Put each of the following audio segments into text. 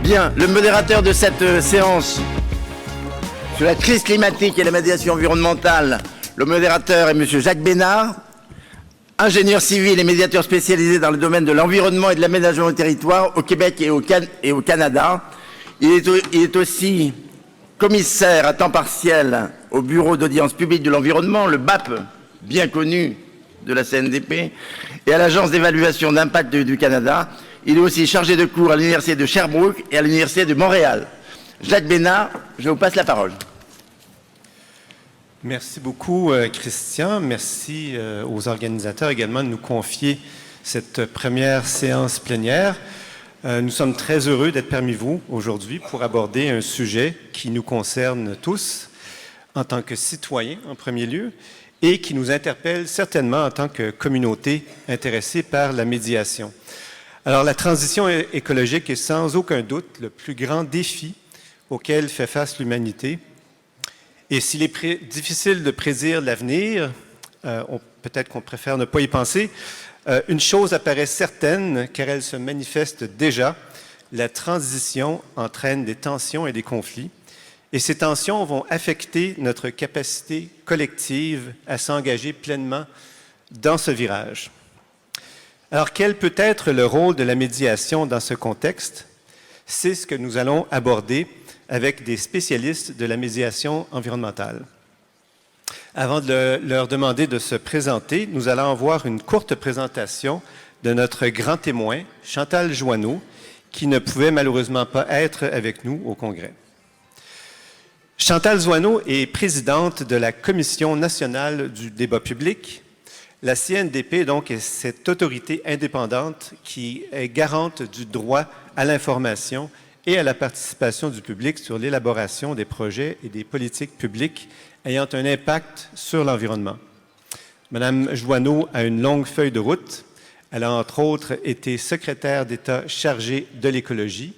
Bien, le modérateur de cette séance sur la crise climatique et la médiation environnementale, le modérateur est M. Jacques Bénard, ingénieur civil et médiateur spécialisé dans le domaine de l'environnement et de l'aménagement du territoire au Québec et au Canada. Il est aussi commissaire à temps partiel au Bureau d'audience publique de l'environnement, le BAP, bien connu de la CNDP, et à l'Agence d'évaluation d'impact du Canada. Il est aussi chargé de cours à l'Université de Sherbrooke et à l'Université de Montréal. Jacques Bénard, je vous passe la parole. Merci beaucoup, Christian. Merci aux organisateurs également de nous confier cette première séance plénière. Nous sommes très heureux d'être parmi vous aujourd'hui pour aborder un sujet qui nous concerne tous en tant que citoyens en premier lieu et qui nous interpelle certainement en tant que communauté intéressée par la médiation. Alors, la transition écologique est sans aucun doute le plus grand défi auquel fait face l'humanité. Et s'il est difficile de prédire l'avenir, peut-être qu'on préfère ne pas y penser, une chose apparaît certaine, car elle se manifeste déjà. La transition entraîne des tensions et des conflits. Et ces tensions vont affecter notre capacité collective à s'engager pleinement dans ce virage. Alors, quel peut être le rôle de la médiation dans ce contexte? C'est ce que nous allons aborder avec des spécialistes de la médiation environnementale. Avant de leur demander de se présenter, nous allons avoir une courte présentation de notre grand témoin, Chantal Joanneau, qui ne pouvait malheureusement pas être avec nous au Congrès. Chantal Joanneau est présidente de la Commission nationale du débat public. La CNDP, donc, est cette autorité indépendante qui est garante du droit à l'information et à la participation du public sur l'élaboration des projets et des politiques publiques ayant un impact sur l'environnement. Madame Joanneau a une longue feuille de route. Elle a, entre autres, été secrétaire d'État chargée de l'écologie,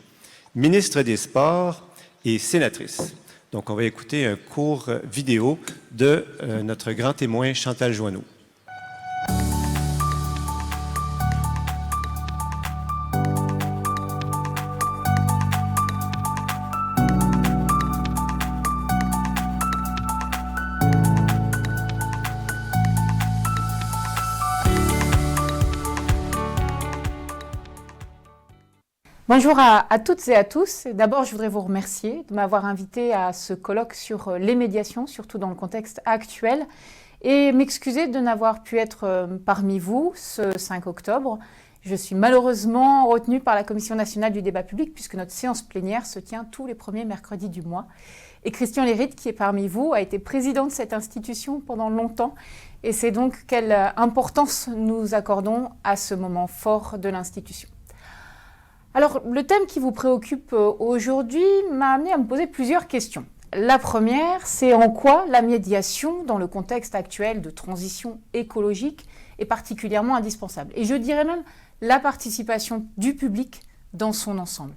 ministre des Sports et sénatrice. Donc, on va écouter un court vidéo de notre grand témoin, Chantal Joanneau. Bonjour à toutes et à tous. D'abord, je voudrais vous remercier de m'avoir invité à ce colloque sur les médiations, surtout dans le contexte actuel, et m'excuser de n'avoir pu être parmi vous ce 5 octobre. Je suis malheureusement retenue par la Commission nationale du débat public puisque notre séance plénière se tient tous les premiers mercredis du mois. Et Christian Lérite, qui est parmi vous, a été président de cette institution pendant longtemps. Et c'est donc quelle importance nous accordons à ce moment fort de l'institution. Alors, le thème qui vous préoccupe aujourd'hui m'a amené à me poser plusieurs questions. La première, c'est en quoi la médiation, dans le contexte actuel de transition écologique, est particulièrement indispensable. Et je dirais même la participation du public dans son ensemble.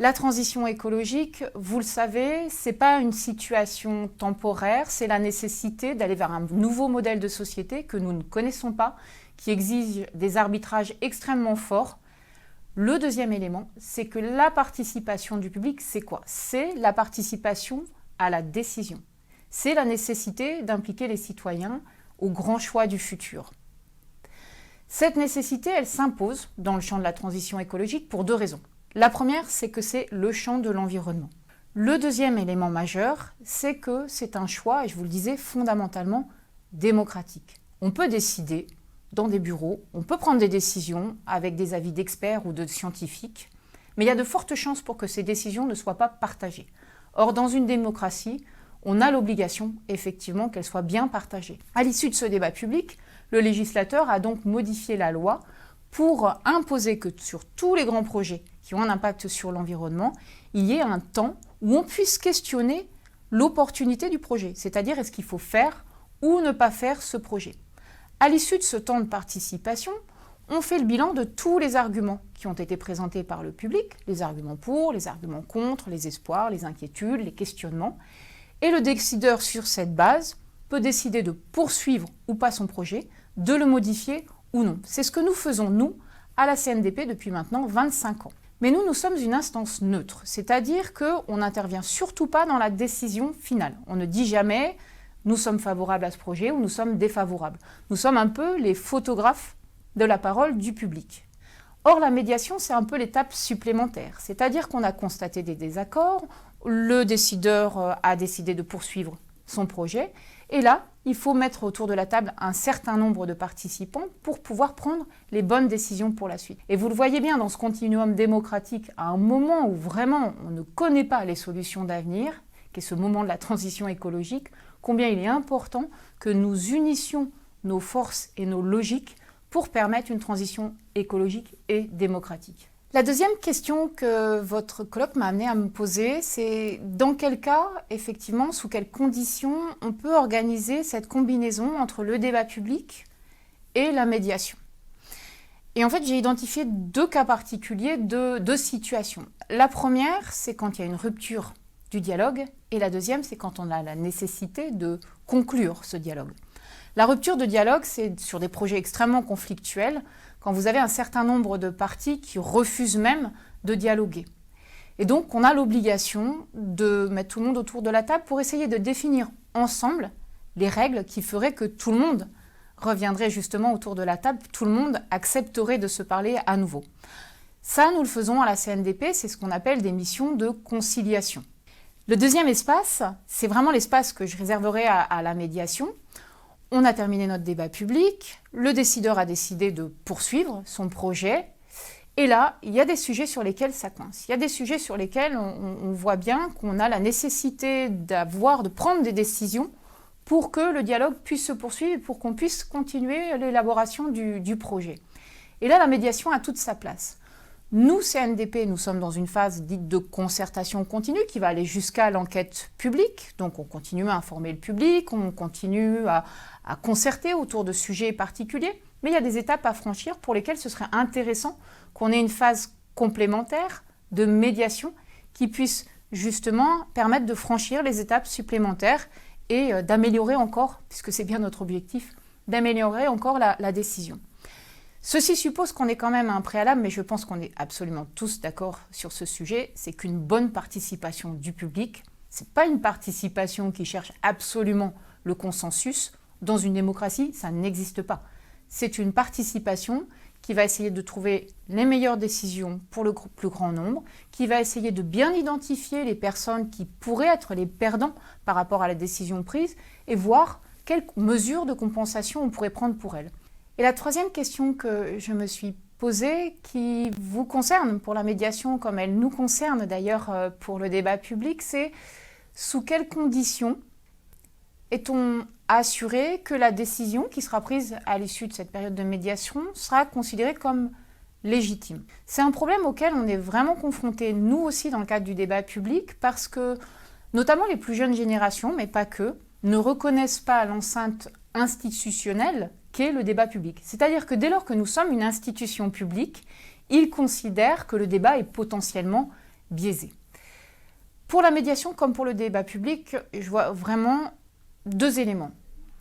La transition écologique, vous le savez, ce n'est pas une situation temporaire, c'est la nécessité d'aller vers un nouveau modèle de société que nous ne connaissons pas, qui exige des arbitrages extrêmement forts. Le deuxième élément, c'est que la participation du public, c'est quoi? C'est la participation à la décision. C'est la nécessité d'impliquer les citoyens au grand choix du futur. Cette nécessité, elle s'impose dans le champ de la transition écologique pour deux raisons. La première, c'est que c'est le champ de l'environnement. Le deuxième élément majeur, c'est que c'est un choix, et je vous le disais, fondamentalement démocratique. On peut décider dans des bureaux, on peut prendre des décisions avec des avis d'experts ou de scientifiques, mais il y a de fortes chances pour que ces décisions ne soient pas partagées. Or, dans une démocratie, on a l'obligation, effectivement, qu'elles soient bien partagées. À l'issue de ce débat public, le législateur a donc modifié la loi pour imposer que sur tous les grands projets qui ont un impact sur l'environnement, il y ait un temps où on puisse questionner l'opportunité du projet, c'est-à-dire est-ce qu'il faut faire ou ne pas faire ce projet. À l'issue de ce temps de participation, on fait le bilan de tous les arguments qui ont été présentés par le public, les arguments pour, les arguments contre, les espoirs, les inquiétudes, les questionnements. Et le décideur, sur cette base, peut décider de poursuivre ou pas son projet, de le modifier ou non. C'est ce que nous faisons, nous, à la CNDP depuis maintenant 25 ans. Mais nous sommes une instance neutre, c'est-à-dire qu'on n'intervient surtout pas dans la décision finale. On ne dit jamais « nous sommes favorables à ce projet » ou « nous sommes défavorables ». Nous sommes un peu les photographes de la parole du public. Or, la médiation, c'est un peu l'étape supplémentaire, c'est-à-dire qu'on a constaté des désaccords, le décideur a décidé de poursuivre son projet, et là, il faut mettre autour de la table un certain nombre de participants pour pouvoir prendre les bonnes décisions pour la suite. Et vous le voyez bien dans ce continuum démocratique, à un moment où vraiment on ne connaît pas les solutions d'avenir, qui est ce moment de la transition écologique, combien il est important que nous unissions nos forces et nos logiques pour permettre une transition écologique et démocratique. La deuxième question que votre colloque m'a amené à me poser, c'est dans quel cas, effectivement, sous quelles conditions on peut organiser cette combinaison entre le débat public et la médiation. Et en fait, j'ai identifié deux cas particuliers, deux situations. La première, c'est quand il y a une rupture du dialogue, et la deuxième, c'est quand on a la nécessité de conclure ce dialogue. La rupture de dialogue, c'est sur des projets extrêmement conflictuels, quand vous avez un certain nombre de parties qui refusent même de dialoguer. Et donc, on a l'obligation de mettre tout le monde autour de la table pour essayer de définir ensemble les règles qui feraient que tout le monde reviendrait justement autour de la table, tout le monde accepterait de se parler à nouveau. Ça, nous le faisons à la CNDP, c'est ce qu'on appelle des missions de conciliation. Le deuxième espace, c'est vraiment l'espace que je réserverai à la médiation. On a terminé notre débat public, le décideur a décidé de poursuivre son projet, et là, il y a des sujets sur lesquels ça coince. Il y a des sujets sur lesquels on voit bien qu'on a la nécessité de prendre des décisions pour que le dialogue puisse se poursuivre et pour qu'on puisse continuer l'élaboration du projet. Et là, la médiation a toute sa place. Nous, CNDP, nous sommes dans une phase dite de concertation continue qui va aller jusqu'à l'enquête publique. Donc, on continue à informer le public, on continue à concerter autour de sujets particuliers. Mais il y a des étapes à franchir pour lesquelles ce serait intéressant qu'on ait une phase complémentaire de médiation qui puisse justement permettre de franchir les étapes supplémentaires et d'améliorer encore, puisque c'est bien notre objectif, d'améliorer encore la décision. Ceci suppose qu'on ait quand même un préalable, mais je pense qu'on est absolument tous d'accord sur ce sujet, c'est qu'une bonne participation du public, ce n'est pas une participation qui cherche absolument le consensus. Dans une démocratie, ça n'existe pas. C'est une participation qui va essayer de trouver les meilleures décisions pour le plus grand nombre, qui va essayer de bien identifier les personnes qui pourraient être les perdants par rapport à la décision prise et voir quelles mesures de compensation on pourrait prendre pour elles. Et la troisième question que je me suis posée, qui vous concerne pour la médiation, comme elle nous concerne d'ailleurs pour le débat public, c'est sous quelles conditions est-on assuré que la décision qui sera prise à l'issue de cette période de médiation sera considérée comme légitime? C'est un problème auquel on est vraiment confronté, nous aussi, dans le cadre du débat public, parce que notamment les plus jeunes générations, mais pas que, ne reconnaissent pas l'enceinte institutionnelle qu'est le débat public. C'est-à-dire que dès lors que nous sommes une institution publique, ils considèrent que le débat est potentiellement biaisé. Pour la médiation comme pour le débat public, je vois vraiment deux éléments.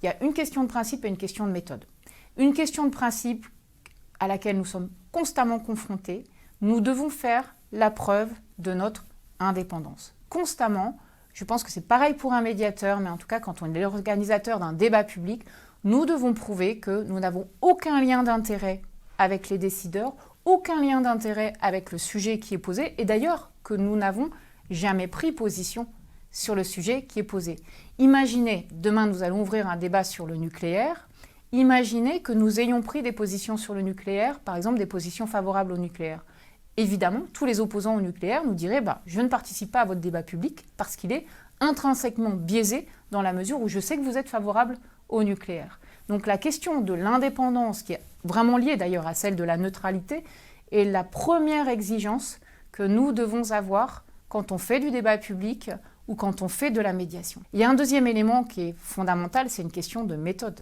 Il y a une question de principe et une question de méthode. Une question de principe à laquelle nous sommes constamment confrontés, nous devons faire la preuve de notre indépendance. Constamment, je pense que c'est pareil pour un médiateur, mais en tout cas quand on est l'organisateur d'un débat public, nous devons prouver que nous n'avons aucun lien d'intérêt avec les décideurs, aucun lien d'intérêt avec le sujet qui est posé, et d'ailleurs que nous n'avons jamais pris position sur le sujet qui est posé. Imaginez, demain nous allons ouvrir un débat sur le nucléaire, imaginez que nous ayons pris des positions sur le nucléaire, par exemple des positions favorables au nucléaire. Évidemment, tous les opposants au nucléaire nous diraient « je ne participe pas à votre débat public parce qu'il est intrinsèquement biaisé dans la mesure où je sais que vous êtes favorable au nucléaire ». Donc la question de l'indépendance, qui est vraiment liée d'ailleurs à celle de la neutralité, est la première exigence que nous devons avoir quand on fait du débat public ou quand on fait de la médiation. Il y a un deuxième élément qui est fondamental, c'est une question de méthode.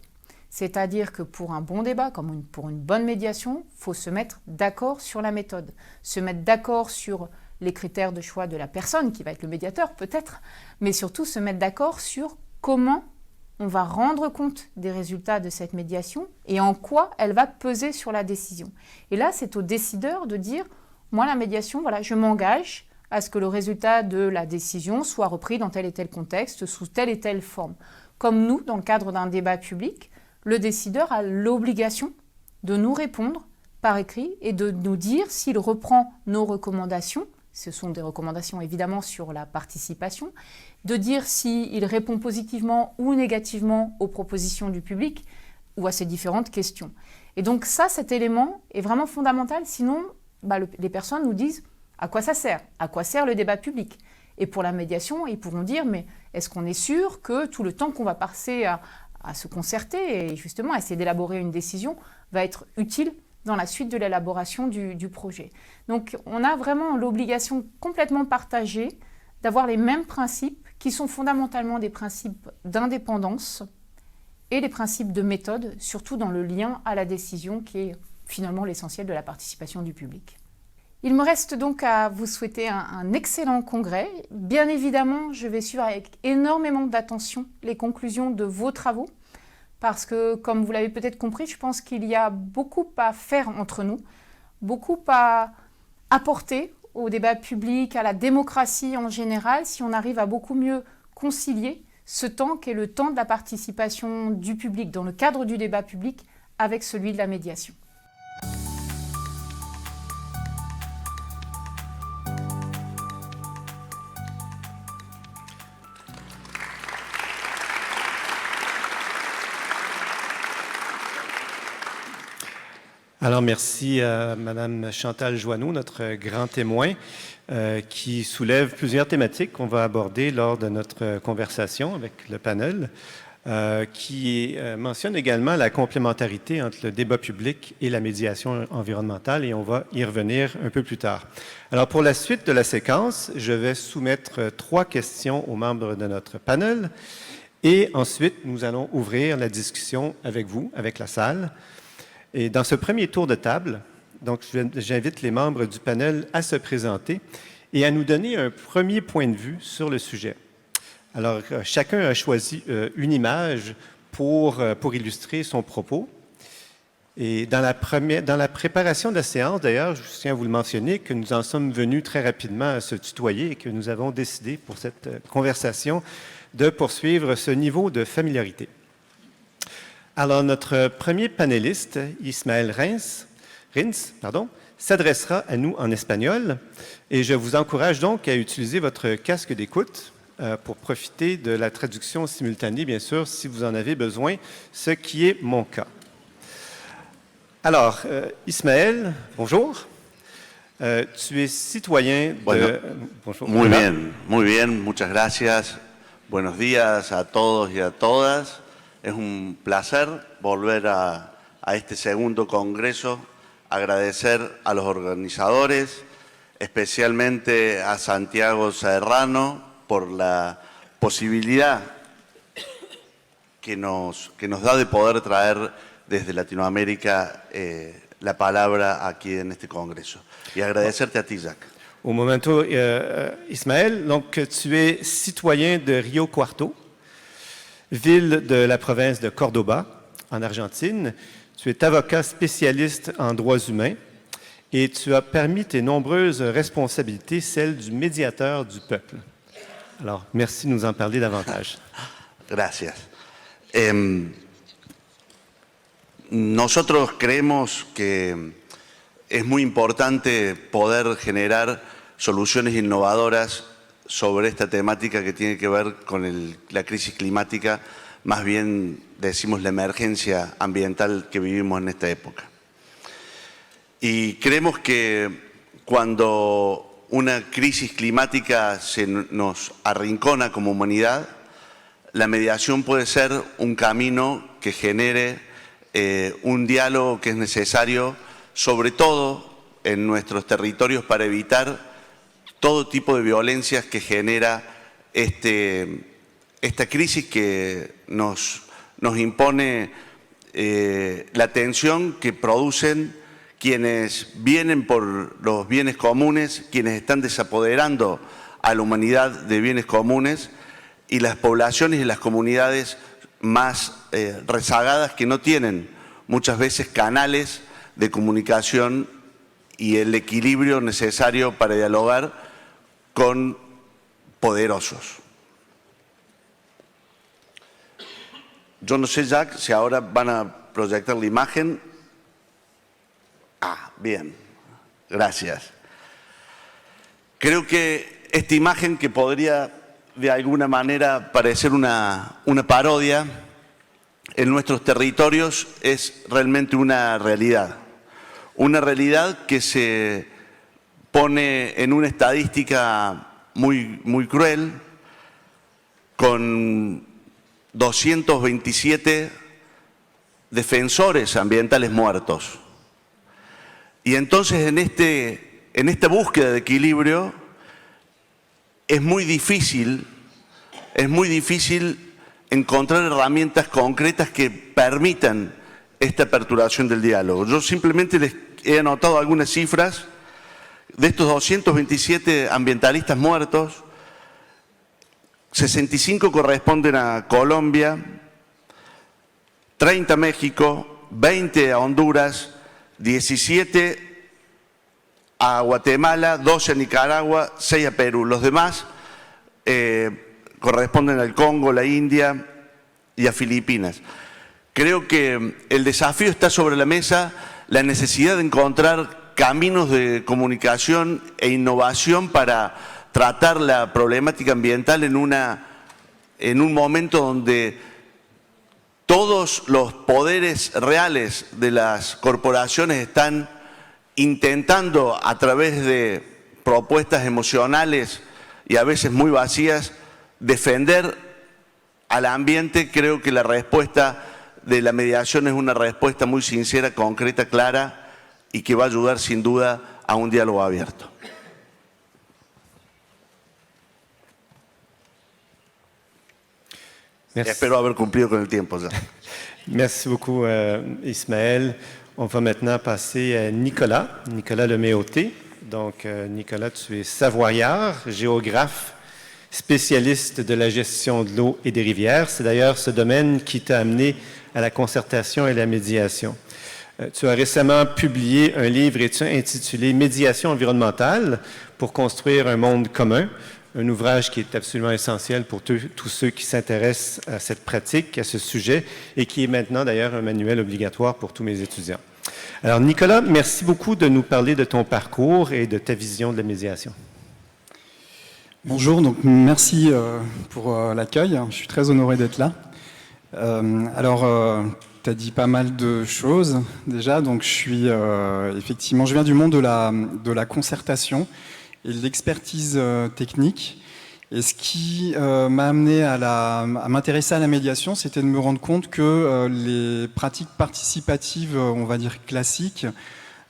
C'est-à-dire que pour un bon débat, comme pour une bonne médiation, il faut se mettre d'accord sur la méthode, se mettre d'accord sur les critères de choix de la personne qui va être le médiateur peut-être, mais surtout se mettre d'accord sur comment on va rendre compte des résultats de cette médiation et en quoi elle va peser sur la décision. Et là, c'est au décideur de dire moi, la médiation, voilà, je m'engage à ce que le résultat de la décision soit repris dans tel et tel contexte, sous telle et telle forme. Comme nous, dans le cadre d'un débat public, le décideur a l'obligation de nous répondre par écrit et de nous dire s'il reprend nos recommandations, ce sont des recommandations évidemment sur la participation, de dire s'il répond positivement ou négativement aux propositions du public ou à ces différentes questions. Et donc ça, cet élément est vraiment fondamental, sinon les personnes nous disent à quoi ça sert, à quoi sert le débat public. Et pour la médiation, ils pourront dire mais est-ce qu'on est sûr que tout le temps qu'on va passer à se concerter et justement à essayer d'élaborer une décision va être utile dans la suite de l'élaboration du projet. Donc on a vraiment l'obligation complètement partagée d'avoir les mêmes principes qui sont fondamentalement des principes d'indépendance et les principes de méthode, surtout dans le lien à la décision qui est finalement l'essentiel de la participation du public. Il me reste donc à vous souhaiter un excellent congrès. Bien évidemment, je vais suivre avec énormément d'attention les conclusions de vos travaux, parce que, comme vous l'avez peut-être compris, je pense qu'il y a beaucoup à faire entre nous, beaucoup à apporter au débat public, à la démocratie en général, si on arrive à beaucoup mieux concilier ce temps qu'est le temps de la participation du public dans le cadre du débat public avec celui de la médiation. Alors, merci à Mme Chantal Joanneau, notre grand témoin, qui soulève plusieurs thématiques qu'on va aborder lors de notre conversation avec le panel, qui mentionne également la complémentarité entre le débat public et la médiation environnementale, et on va y revenir un peu plus tard. Alors, pour la suite de la séquence, je vais soumettre 3 questions aux membres de notre panel, et ensuite, nous allons ouvrir la discussion avec vous, avec la salle. Et dans ce premier tour de table, donc j'invite les membres du panel à se présenter et à nous donner un premier point de vue sur le sujet. Alors, chacun a choisi une image pour illustrer son propos. Et dans la préparation de la séance, d'ailleurs, je tiens à vous le mentionner, que nous en sommes venus très rapidement à se tutoyer et que nous avons décidé pour cette conversation de poursuivre ce niveau de familiarité. Alors, notre premier panéliste, Ismaël Rins, s'adressera à nous en espagnol et je vous encourage donc à utiliser votre casque d'écoute pour profiter de la traduction simultanée, bien sûr, si vous en avez besoin, ce qui est mon cas. Alors, Ismaël, bonjour. Tu es citoyen de... Bonjour. Muy bien, muchas gracias. Buenos días a todos y a todas. Es un placer volver a este segundo congreso, agradecer a los organizadores, especialmente a Santiago Serrano por la posibilidad que nos da de poder traer desde Latinoamérica la palabra aquí en este congreso. Y agradecerte a ti, Jacques. Au momento, Ismaël, donc tu es citoyen de Rio Cuarto, ville de la province de Cordoba, en Argentine. Tu es avocat spécialiste en droits humains et tu as parmi tes nombreuses responsabilités celle du médiateur du peuple. Alors, merci de nous en parler davantage. Gracias. Nosotros creemos que es muy importante poder generar soluciones innovadoras sobre esta temática que tiene que ver con la crisis climática, más bien decimos la emergencia ambiental que vivimos en esta época. Y creemos que cuando una crisis climática nos arrincona como humanidad, la mediación puede ser un camino que genere un diálogo que es necesario, sobre todo en nuestros territorios, para evitar todo tipo de violencias que genera esta crisis que nos impone la tensión que producen quienes vienen por los bienes comunes, quienes están desapoderando a la humanidad de bienes comunes, y las poblaciones y las comunidades más rezagadas que no tienen muchas veces canales de comunicación y el equilibrio necesario para dialogar con poderosos. Yo no sé, Jack, si ahora van a proyectar la imagen. Ah, bien, gracias. Creo que esta imagen, que podría de alguna manera parecer una parodia, en nuestros territorios es realmente una realidad. Una realidad que se pone en una estadística muy cruel, con 227 defensores ambientales muertos. Y entonces en esta búsqueda de equilibrio es muy difícil encontrar herramientas concretas que permitan esta aperturación del diálogo. Yo simplemente les he anotado algunas cifras. De estos 227 ambientalistas muertos, 65 corresponden a Colombia, 30 a México, 20 a Honduras, 17 a Guatemala, 12 a Nicaragua, 6 a Perú. Los demás corresponden al Congo, la India y a Filipinas. Creo que el desafío está sobre la mesa, la necesidad de encontrar caminos de comunicación e innovación para tratar la problemática ambiental en un momento donde todos los poderes reales de las corporaciones están intentando, a través de propuestas emocionales y a veces muy vacías, defender al ambiente. Creo que la respuesta de la mediación es una respuesta muy sincera, concreta, clara, y que va a ayudar sin duda a un diálogo abierto. Merci. Espero haber cumplido con el tiempo ya. Merci beaucoup, Ismaël. On va maintenant passer à Nicolas Leméoté. Donc, Nicolas, tu es savoyard, géographe, spécialiste de la gestion de l'eau et des rivières. C'est d'ailleurs ce domaine qui t'a amené à la concertation et la médiation. Tu as récemment publié un livre intitulé « Médiation environnementale pour construire un monde commun », un ouvrage qui est absolument essentiel pour tous ceux qui s'intéressent à cette pratique, à ce sujet, et qui est maintenant d'ailleurs un manuel obligatoire pour tous mes étudiants. Alors Nicolas, merci beaucoup de nous parler de ton parcours et de ta vision de la médiation. Bonjour, donc merci pour l'accueil, je suis très honoré d'être là. Tu as dit pas mal de choses déjà, donc effectivement, je viens du monde de la concertation et de l'expertise technique. Et ce qui m'a amené à m'intéresser à la médiation, c'était de me rendre compte que les pratiques participatives, on va dire classiques,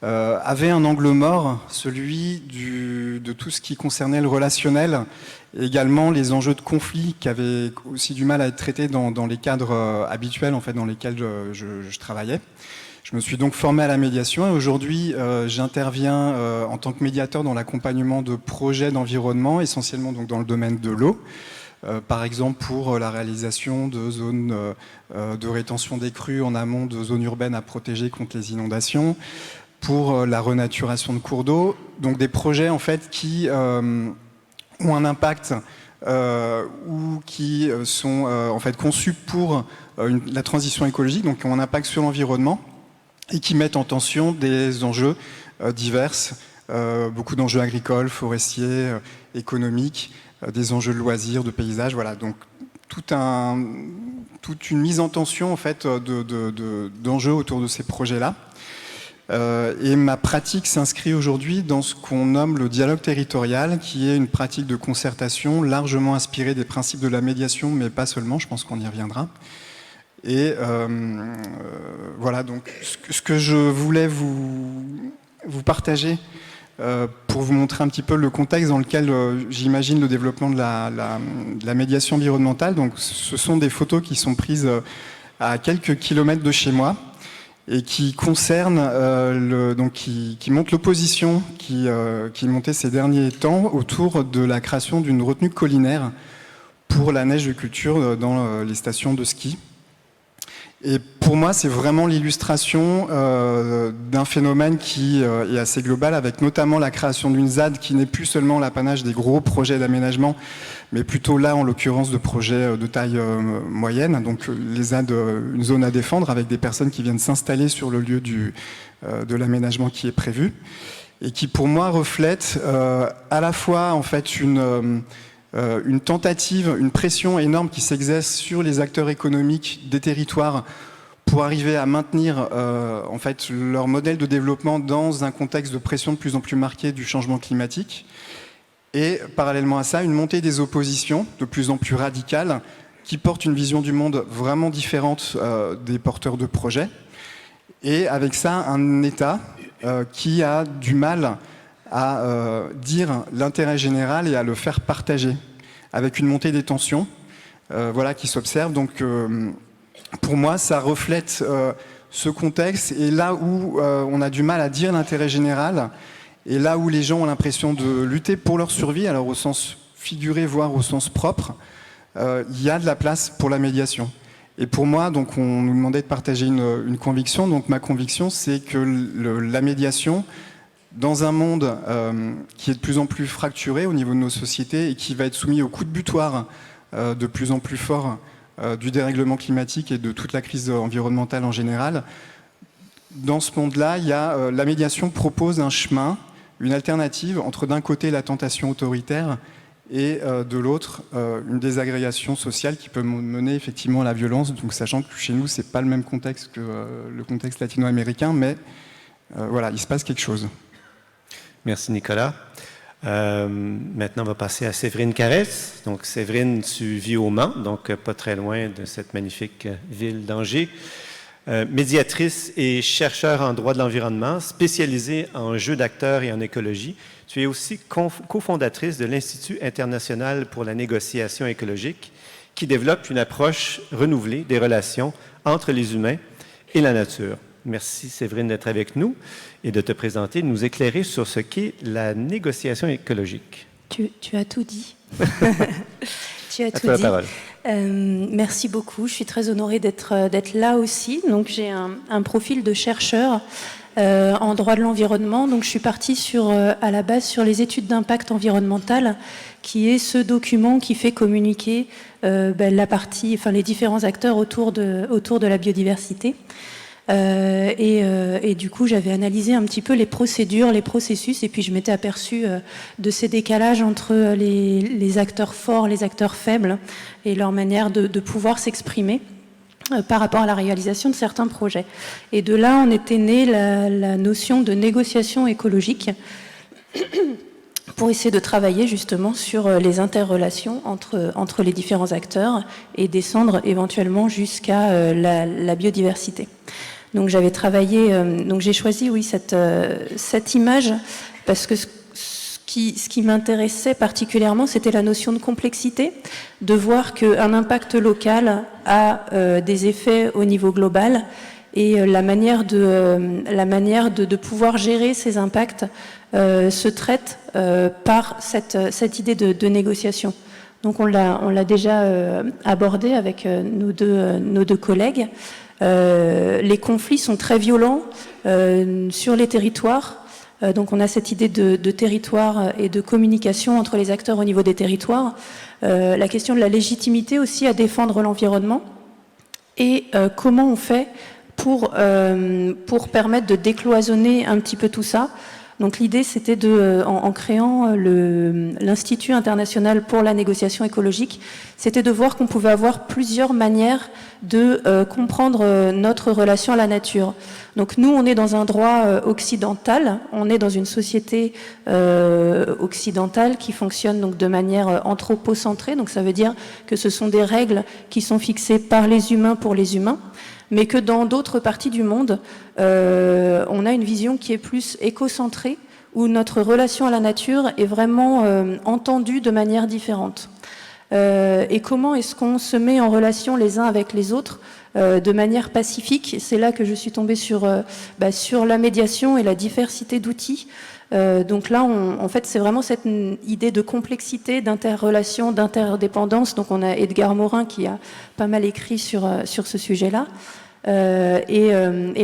avaient un angle mort, celui de tout ce qui concernait le relationnel, et également les enjeux de conflit qui avaient aussi du mal à être traités dans les cadres habituels en fait, dans lesquels je travaillais. Je me suis donc formé à la médiation et aujourd'hui j'interviens en tant que médiateur dans l'accompagnement de projets d'environnement, essentiellement donc dans le domaine de l'eau, par exemple pour la réalisation de zones de rétention des crues en amont de zones urbaines à protéger contre les inondations, pour la renaturation de cours d'eau, donc des projets en fait qui ont un impact ou qui sont en fait conçus pour la transition écologique, donc qui ont un impact sur l'environnement et qui mettent en tension des enjeux divers, beaucoup d'enjeux agricoles, forestiers, économiques, des enjeux de loisirs, de paysages, voilà, donc toute une mise en tension en fait d'enjeux autour de ces projets-là. Et ma pratique s'inscrit aujourd'hui dans ce qu'on nomme le dialogue territorial, qui est une pratique de concertation largement inspirée des principes de la médiation, mais pas seulement, je pense qu'on y reviendra. Et voilà, donc ce que je voulais vous partager pour vous montrer un petit peu le contexte dans lequel j'imagine le développement de la médiation environnementale. Donc ce sont des photos qui sont prises à quelques kilomètres de chez moi, et qui concerne, qui montre l'opposition qui montait ces derniers temps autour de la création d'une retenue collinaire pour la neige de culture dans les stations de ski. Et pour moi, c'est vraiment l'illustration d'un phénomène qui est assez global, avec notamment la création d'une ZAD qui n'est plus seulement l'apanage des gros projets d'aménagement, mais plutôt là, en l'occurrence, de projets de taille moyenne. Donc les ZAD, une zone à défendre, avec des personnes qui viennent s'installer sur le lieu de l'aménagement qui est prévu, et qui, pour moi, reflète à la fois en fait une tentative, une pression énorme qui s'exerce sur les acteurs économiques des territoires pour arriver à maintenir en fait leur modèle de développement dans un contexte de pression de plus en plus marquée du changement climatique. Et parallèlement à ça, une montée des oppositions de plus en plus radicales qui portent une vision du monde vraiment différente des porteurs de projets. Et avec ça, un État qui a du mal à dire l'intérêt général et à le faire partager, avec une montée des tensions voilà, qui s'observe. Donc pour moi, ça reflète ce contexte, et là où on a du mal à dire l'intérêt général, et là où les gens ont l'impression de lutter pour leur survie, alors au sens figuré, voire au sens propre, il y a de la place pour la médiation. Et pour moi, donc, on nous demandait de partager une conviction. Donc ma conviction, c'est que la médiation, dans un monde qui est de plus en plus fracturé au niveau de nos sociétés et qui va être soumis au coup de butoir de plus en plus fort du dérèglement climatique et de toute la crise environnementale en général, dans ce monde-là, la médiation propose un chemin, une alternative entre d'un côté la tentation autoritaire et de l'autre une désagrégation sociale qui peut mener effectivement à la violence. Donc sachant que chez nous, c'est pas le même contexte que le contexte latino-américain, mais voilà, il se passe quelque chose. Merci Nicolas. Maintenant, on va passer à Séverine Carès. Donc Séverine, tu vis au Mans, donc pas très loin de cette magnifique ville d'Angers. Médiatrice et chercheur en droit de l'environnement, spécialisée en jeux d'acteurs et en écologie. Tu es aussi cofondatrice de l'Institut international pour la négociation écologique, qui développe une approche renouvelée des relations entre les humains et la nature. Merci Séverine d'être avec nous et de te présenter, de nous éclairer sur ce qu'est la négociation écologique. Tu as tout dit. Tu as tout la dit. Parole. Merci beaucoup. Je suis très honorée d'être là aussi. Donc j'ai un profil de chercheur en droit de l'environnement. Donc je suis partie à la base sur les études d'impact environnemental, qui est ce document qui fait communiquer les différents acteurs autour de la biodiversité. Et du coup, j'avais analysé un petit peu les procédures, les processus, et puis je m'étais aperçue de ces décalages entre les acteurs forts, les acteurs faibles, et leur manière de pouvoir s'exprimer par rapport à la réalisation de certains projets. Et de là, on était née la notion de négociation écologique pour essayer de travailler justement sur les interrelations entre les différents acteurs et descendre éventuellement jusqu'à la biodiversité. Donc j'avais travaillé, donc j'ai choisi cette image parce que ce qui m'intéressait particulièrement, c'était la notion de complexité, de voir qu'un impact local a des effets au niveau global, et la manière de pouvoir gérer ces impacts se traite par cette idée de négociation. Donc on l'a déjà abordé avec nos deux collègues. Les conflits sont très violents sur les territoires. Donc on a cette idée de territoire et de communication entre les acteurs au niveau des territoires. La question de la légitimité aussi à défendre l'environnement. Et comment on fait pour permettre de décloisonner un petit peu tout ça. Donc l'idée, c'était en créant l'Institut international pour la négociation écologique, c'était de voir qu'on pouvait avoir plusieurs manières de comprendre notre relation à la nature. Donc nous, on est dans un droit occidental, on est dans une société occidentale qui fonctionne donc de manière anthropocentrée, donc ça veut dire que ce sont des règles qui sont fixées par les humains pour les humains, mais que dans d'autres parties du monde, on a une vision qui est plus écocentrée, où notre relation à la nature est vraiment entendue de manière différente. Et comment est-ce qu'on se met en relation les uns avec les autres de manière pacifique? C'est là que je suis tombée sur la médiation et la diversité d'outils. Donc là, en fait, c'est vraiment cette idée de complexité, d'interrelation, d'interdépendance. Donc on a Edgar Morin qui a pas mal écrit sur ce sujet-là. Et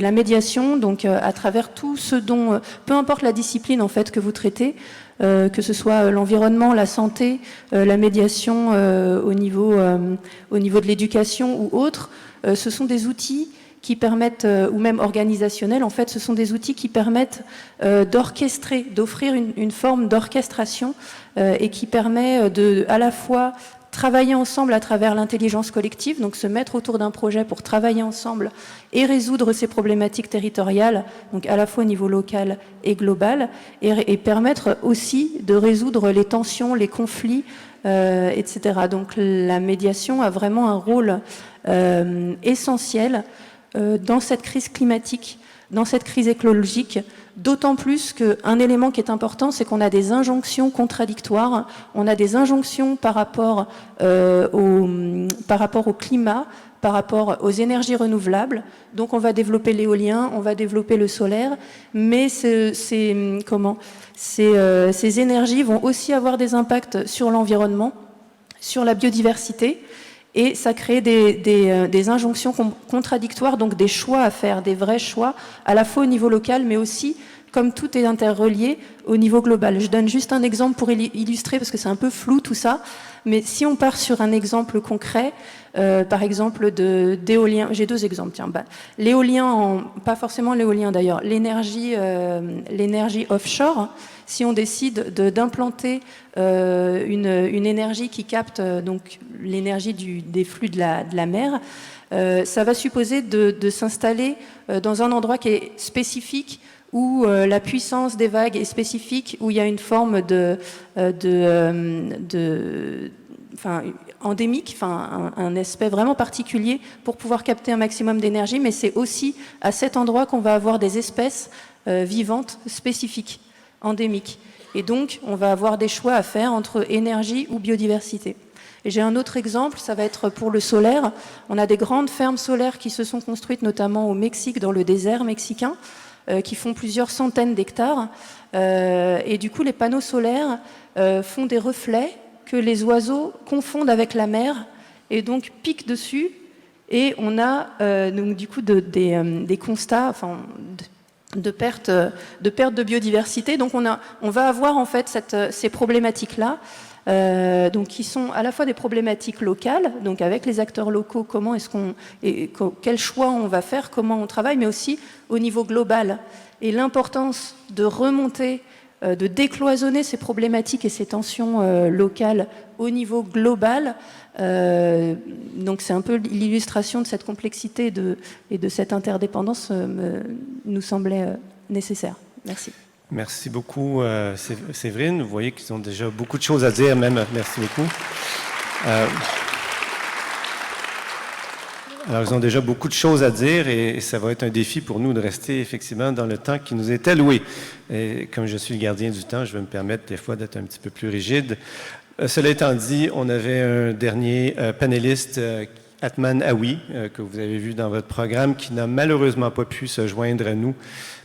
la médiation, donc à travers tout ce dont, peu importe la discipline en fait que vous traitez, que ce soit l'environnement, la santé, la médiation au niveau de l'éducation ou autre, ce sont des outils qui permettent, ou même organisationnels, en fait, ce sont des outils qui permettent d'orchestrer, d'offrir une forme d'orchestration et qui permet de, à la fois, travailler ensemble à travers l'intelligence collective, donc se mettre autour d'un projet pour travailler ensemble et résoudre ces problématiques territoriales, donc à la fois au niveau local et global, et permettre aussi de résoudre les tensions, les conflits, etc. Donc la médiation a vraiment un rôle essentiel dans cette crise climatique, dans cette crise écologique, d'autant plus qu'un élément qui est important, c'est qu'on a des injonctions contradictoires, on a des injonctions par rapport au climat, par rapport aux énergies renouvelables. Donc on va développer l'éolien, on va développer le solaire, mais ces énergies vont aussi avoir des impacts sur l'environnement, sur la biodiversité, et ça crée des injonctions contradictoires, donc des choix à faire, des vrais choix, à la fois au niveau local, mais aussi, comme tout est interrelié, au niveau global. Je donne juste un exemple pour illustrer, parce que c'est un peu flou tout ça, mais si on part sur un exemple concret, par exemple d'éolien, j'ai deux exemples, tiens, l'éolien, pas forcément l'éolien d'ailleurs, l'énergie offshore, si on décide d'implanter une énergie qui capte donc l'énergie des flux de la mer, ça va supposer de s'installer dans un endroit qui est spécifique, où la puissance des vagues est spécifique, où il y a une forme endémique, un aspect vraiment particulier pour pouvoir capter un maximum d'énergie, mais c'est aussi à cet endroit qu'on va avoir des espèces vivantes spécifiques, endémiques. Et donc, on va avoir des choix à faire entre énergie ou biodiversité. Et j'ai un autre exemple, ça va être pour le solaire. On a des grandes fermes solaires qui se sont construites notamment au Mexique, dans le désert mexicain, qui font plusieurs centaines d'hectares. Et du coup, les panneaux solaires font des reflets que les oiseaux confondent avec la mer et donc piquent dessus. Et on a donc du coup des constats de perte de biodiversité. Donc on va avoir en fait ces problématiques-là, donc qui sont à la fois des problématiques locales, donc avec les acteurs locaux, quel choix on va faire, comment on travaille, mais aussi au niveau global. Et l'importance de remonter, de décloisonner ces problématiques et ces tensions locales au niveau global. Donc c'est un peu l'illustration de cette complexité et de cette interdépendance nous semblait nécessaire. Merci. Merci beaucoup, Séverine. Vous voyez qu'ils ont déjà beaucoup de choses à dire, même. Merci beaucoup. Alors, ils ont déjà beaucoup de choses à dire et ça va être un défi pour nous de rester effectivement dans le temps qui nous est alloué. Et comme je suis le gardien du temps, je vais me permettre des fois d'être un petit peu plus rigide. Cela étant dit, on avait un dernier panéliste, Atman Aoui, que vous avez vu dans votre programme, qui n'a malheureusement pas pu se joindre à nous,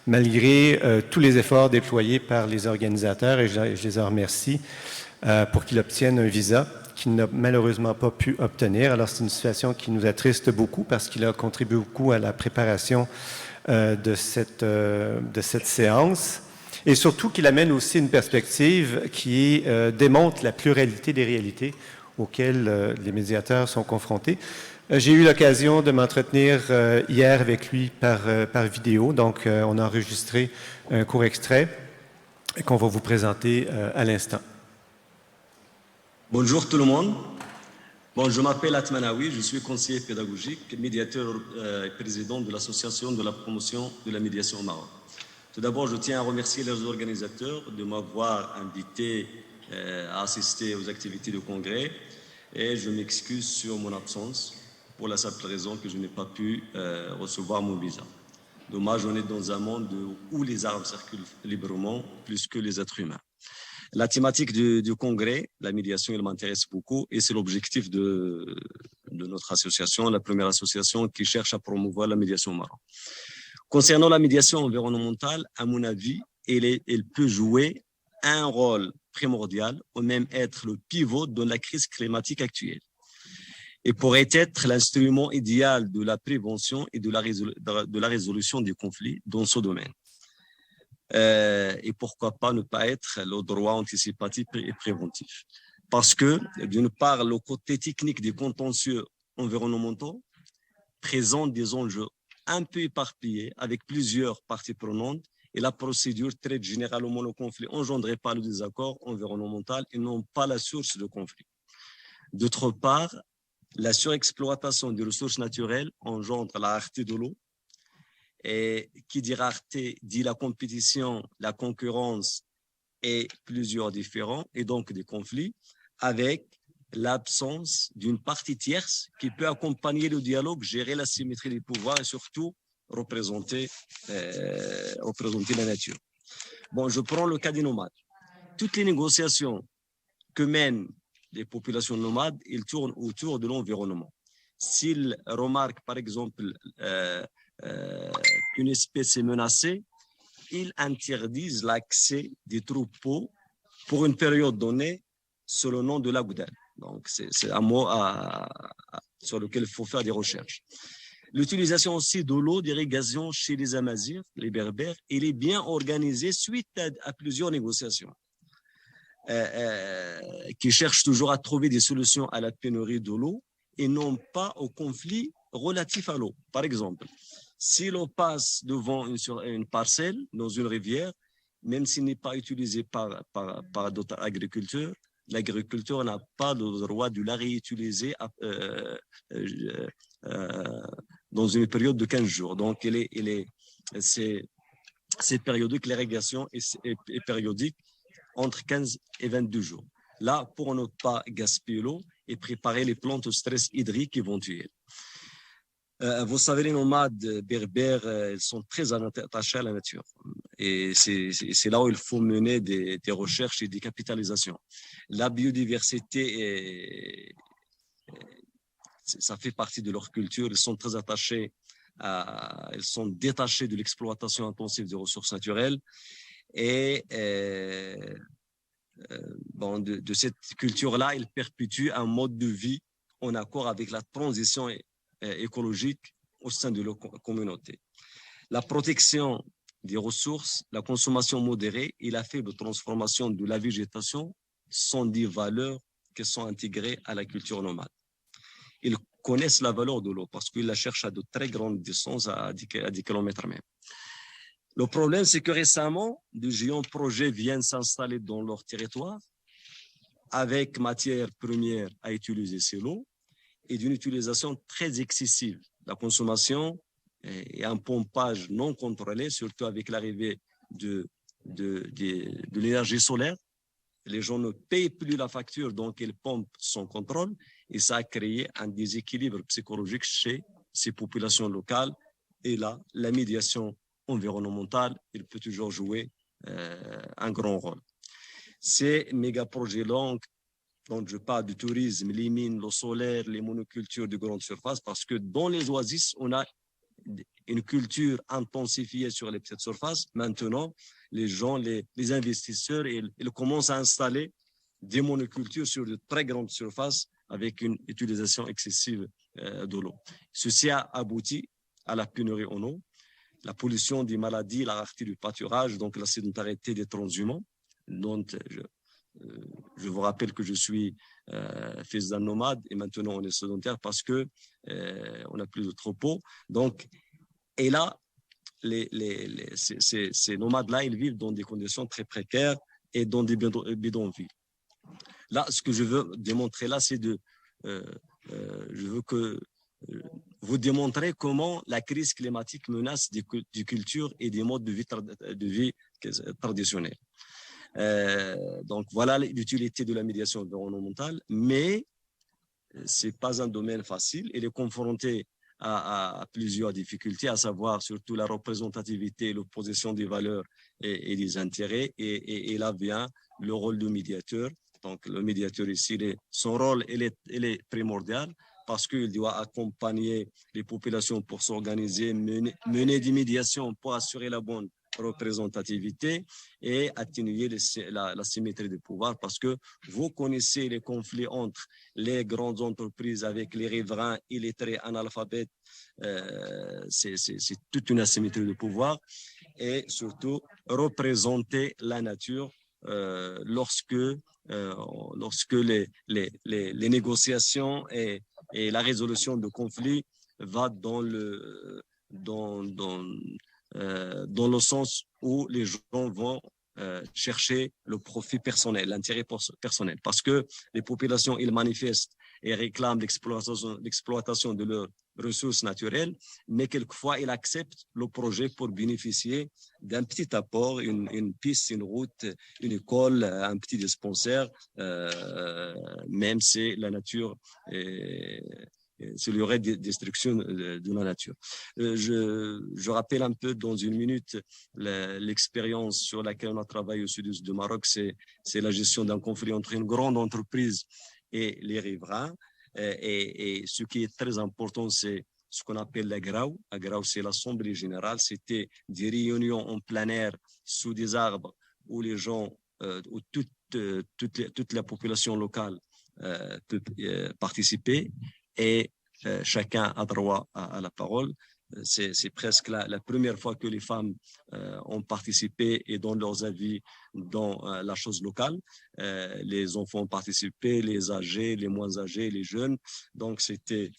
malgré tous les efforts déployés par les organisateurs, et je les en remercie, pour qu'il obtienne un visa qu'il n'a malheureusement pas pu obtenir. Alors, c'est une situation qui nous attriste beaucoup parce qu'il a contribué beaucoup à la préparation de cette séance. Et surtout qu'il amène aussi une perspective qui démontre la pluralité des réalités auxquelles les médiateurs sont confrontés. J'ai eu l'occasion de m'entretenir hier avec lui par vidéo, donc on a enregistré un court extrait qu'on va vous présenter à l'instant. Bonjour tout le monde. Bon, je m'appelle Atman Aoui, je suis conseiller pédagogique, médiateur et président de l'association de la promotion de la médiation au Maroc. Tout d'abord, je tiens à remercier les organisateurs de m'avoir invité à assister aux activités du congrès et je m'excuse sur mon absence pour la simple raison que je n'ai pas pu recevoir mon visa. Dommage, on est dans un monde où les armes circulent librement plus que les êtres humains. La thématique du congrès, la médiation, elle m'intéresse beaucoup et c'est l'objectif de notre association, la première association qui cherche à promouvoir la médiation au Maroc. Concernant la médiation environnementale, à mon avis, elle peut jouer un rôle primordial ou même être le pivot dans la crise climatique actuelle. et pourrait être l'instrument idéal de la prévention et de la résolution des conflits dans ce domaine. Et pourquoi pas ne pas être le droit anticipatif et préventif. Parce que, d'une part, le côté technique des contentieux environnementaux présente des enjeux un peu éparpillés avec plusieurs parties prenantes et la procédure traite généralement le conflit engendré par le désaccord environnemental et non pas la source de conflit. D'autre part, la surexploitation des ressources naturelles engendre la rareté de l'eau. Et qui dit rareté dit la compétition, la concurrence et plusieurs différends et donc des conflits avec l'absence d'une partie tierce qui peut accompagner le dialogue, gérer la symétrie des pouvoirs et surtout représenter la nature. Bon, je prends le cas des nomades. Toutes les négociations que mènent les populations nomades, ils tournent autour de l'environnement. S'ils remarquent, par exemple, qu'une espèce est menacée, ils interdisent l'accès des troupeaux pour une période donnée sous le nom de l'Agoudal. Donc, c'est un mot sur lequel il faut faire des recherches. L'utilisation aussi de l'eau d'irrigation chez les Amazirs, les Berbères, elle est bien organisée suite à plusieurs négociations qui cherchent toujours à trouver des solutions à la pénurie de l'eau et non pas au conflit relatif à l'eau. Par exemple, si l'eau passe devant une parcelle dans une rivière, même s'il n'est pas utilisé par d'autres agriculteurs, l'agriculteur n'a pas le droit de la réutiliser dans une période de 15 jours. Donc, c'est périodique, l'irrigation est périodique entre 15 et 22 jours. Là, pour ne pas gaspiller l'eau et préparer les plantes au stress hydrique éventuel. Vous savez, les nomades berbères, ils sont très attachés à la nature. Et c'est là où il faut mener des recherches et des capitalisations. La biodiversité, ça fait partie de leur culture. Ils sont très attachés ils sont détachés de l'exploitation intensive des ressources naturelles. Et de cette culture-là, ils perpétuent un mode de vie en accord avec la transition écologique au sein de leur communauté. La protection des ressources, la consommation modérée et la faible transformation de la végétation sont des valeurs qui sont intégrées à la culture nomade. Ils connaissent la valeur de l'eau parce qu'ils la cherchent à de très grandes distances, à 10 kilomètres même. Le problème, c'est que récemment, de géants projets viennent s'installer dans leur territoire avec matière première à utiliser, c'est l'eau, et d'une utilisation très excessive. La consommation et un pompage non contrôlé, surtout avec l'arrivée de l'énergie solaire. Les gens ne payent plus la facture, donc ils pompent sans contrôle, et ça a créé un déséquilibre psychologique chez ces populations locales. Et là, la médiation environnementale, il peut toujours jouer un grand rôle. Ces méga-projets longs, dont je parle du tourisme, les mines, l'eau solaire, les monocultures de grande surface, parce que dans les oasis, on a une culture intensifiée sur les petites surfaces. Maintenant, les gens, les investisseurs, ils commencent à installer des monocultures sur de très grandes surfaces avec une utilisation excessive de l'eau. Ceci a abouti à la pénurie en eau, la pollution des maladies, la rareté du pâturage, donc la sédentarité des transhumants, dont je vous rappelle que je suis fils d'un nomade et maintenant on est sédentaire parce que on n'a plus de troupeaux. Donc, et là, ces nomades-là, ils vivent dans des conditions très précaires et dans des bidonvilles. Là, ce que je veux démontrer là, c'est je veux que vous démontrer comment la crise climatique menace des cultures et des modes de vie traditionnels. Donc voilà l'utilité de la médiation environnementale, mais ce n'est pas un domaine facile. Il est confronté à plusieurs difficultés, à savoir surtout la représentativité, l'opposition des valeurs et des intérêts. Et là vient le rôle du médiateur. Donc le médiateur ici, son rôle il est primordial parce qu'il doit accompagner les populations pour s'organiser, mener des médiations pour assurer la bonne représentativité et atténuer la symétrie de pouvoir, parce que vous connaissez les conflits entre les grandes entreprises avec les riverains et les très analphabètes. C'est toute une asymétrie de pouvoir, et surtout représenter la nature lorsque les négociations et la résolution de conflits va dans le sens où les gens vont chercher le profit personnel, l'intérêt personnel, parce que les populations, ils manifestent et réclament l'exploitation de leurs ressources naturelles, mais quelquefois ils acceptent le projet pour bénéficier d'un petit apport, une piste, une route, une école, un petit dispensaire, même si la nature s'il y aurait destruction de la nature. Je rappelle un peu dans une minute l'expérience sur laquelle on a travaillé au sud-est du Maroc, c'est la gestion d'un conflit entre une grande entreprise et les riverains. Et ce qui est très important, c'est ce qu'on appelle l'Agraou. L'Agraou, c'est l'Assemblée générale. C'était des réunions en plein air sous des arbres où les gens, où toute la population locale peut participer, et chacun a droit à la parole. C'est presque la première fois que les femmes ont participé et donnent leurs avis dans la chose locale. Les enfants ont participé, les âgés, les moins âgés, les jeunes. Donc, c'était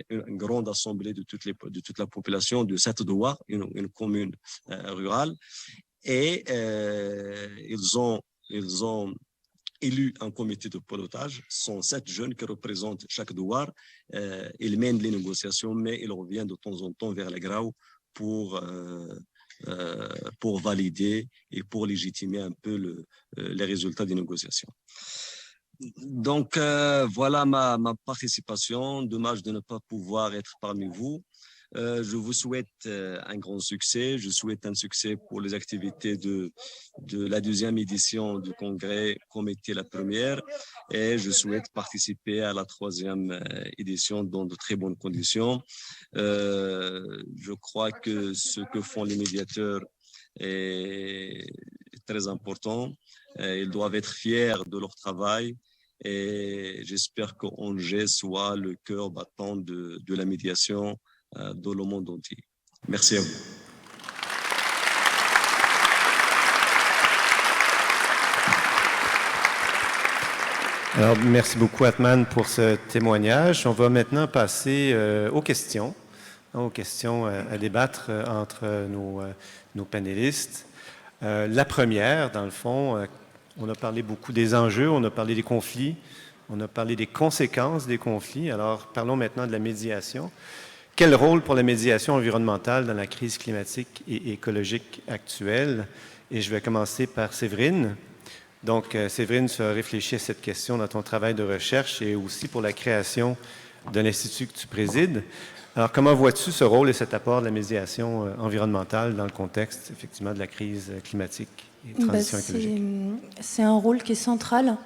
une grande assemblée de toute la population de Sette-Douar, une commune rurale. Et ils ont élu un comité de pilotage. Ce sont 7 jeunes qui représentent chaque douar. Ils mènent les négociations, mais ils reviennent de temps en temps vers les Graou pour valider et pour légitimer un peu les résultats des négociations. Donc, voilà ma participation. Dommage de ne pas pouvoir être parmi vous. Je vous souhaite un grand succès. Je souhaite un succès pour les activités de la 2e édition du congrès, comme était la première. Et je souhaite participer à la 3e édition dans de très bonnes conditions. Je crois que ce que font les médiateurs est très important. Ils doivent être fiers de leur travail. Et j'espère qu'Angers soit le cœur battant de la médiation dans le monde entier. Merci à vous. Alors, merci beaucoup, Atman, pour ce témoignage. On va maintenant passer aux questions à débattre entre nos panélistes. La première, dans le fond, on a parlé beaucoup des enjeux, on a parlé des conflits, on a parlé des conséquences des conflits. Alors, parlons maintenant de la médiation. Quel rôle pour la médiation environnementale dans la crise climatique et écologique actuelle? Et je vais commencer par Séverine. Donc, Séverine, tu as réfléchi à cette question dans ton travail de recherche et aussi pour la création de l'Institut que tu présides. Alors, comment vois-tu ce rôle et cet apport de la médiation environnementale dans le contexte, effectivement, de la crise climatique et transition écologique? C'est un rôle qui est central.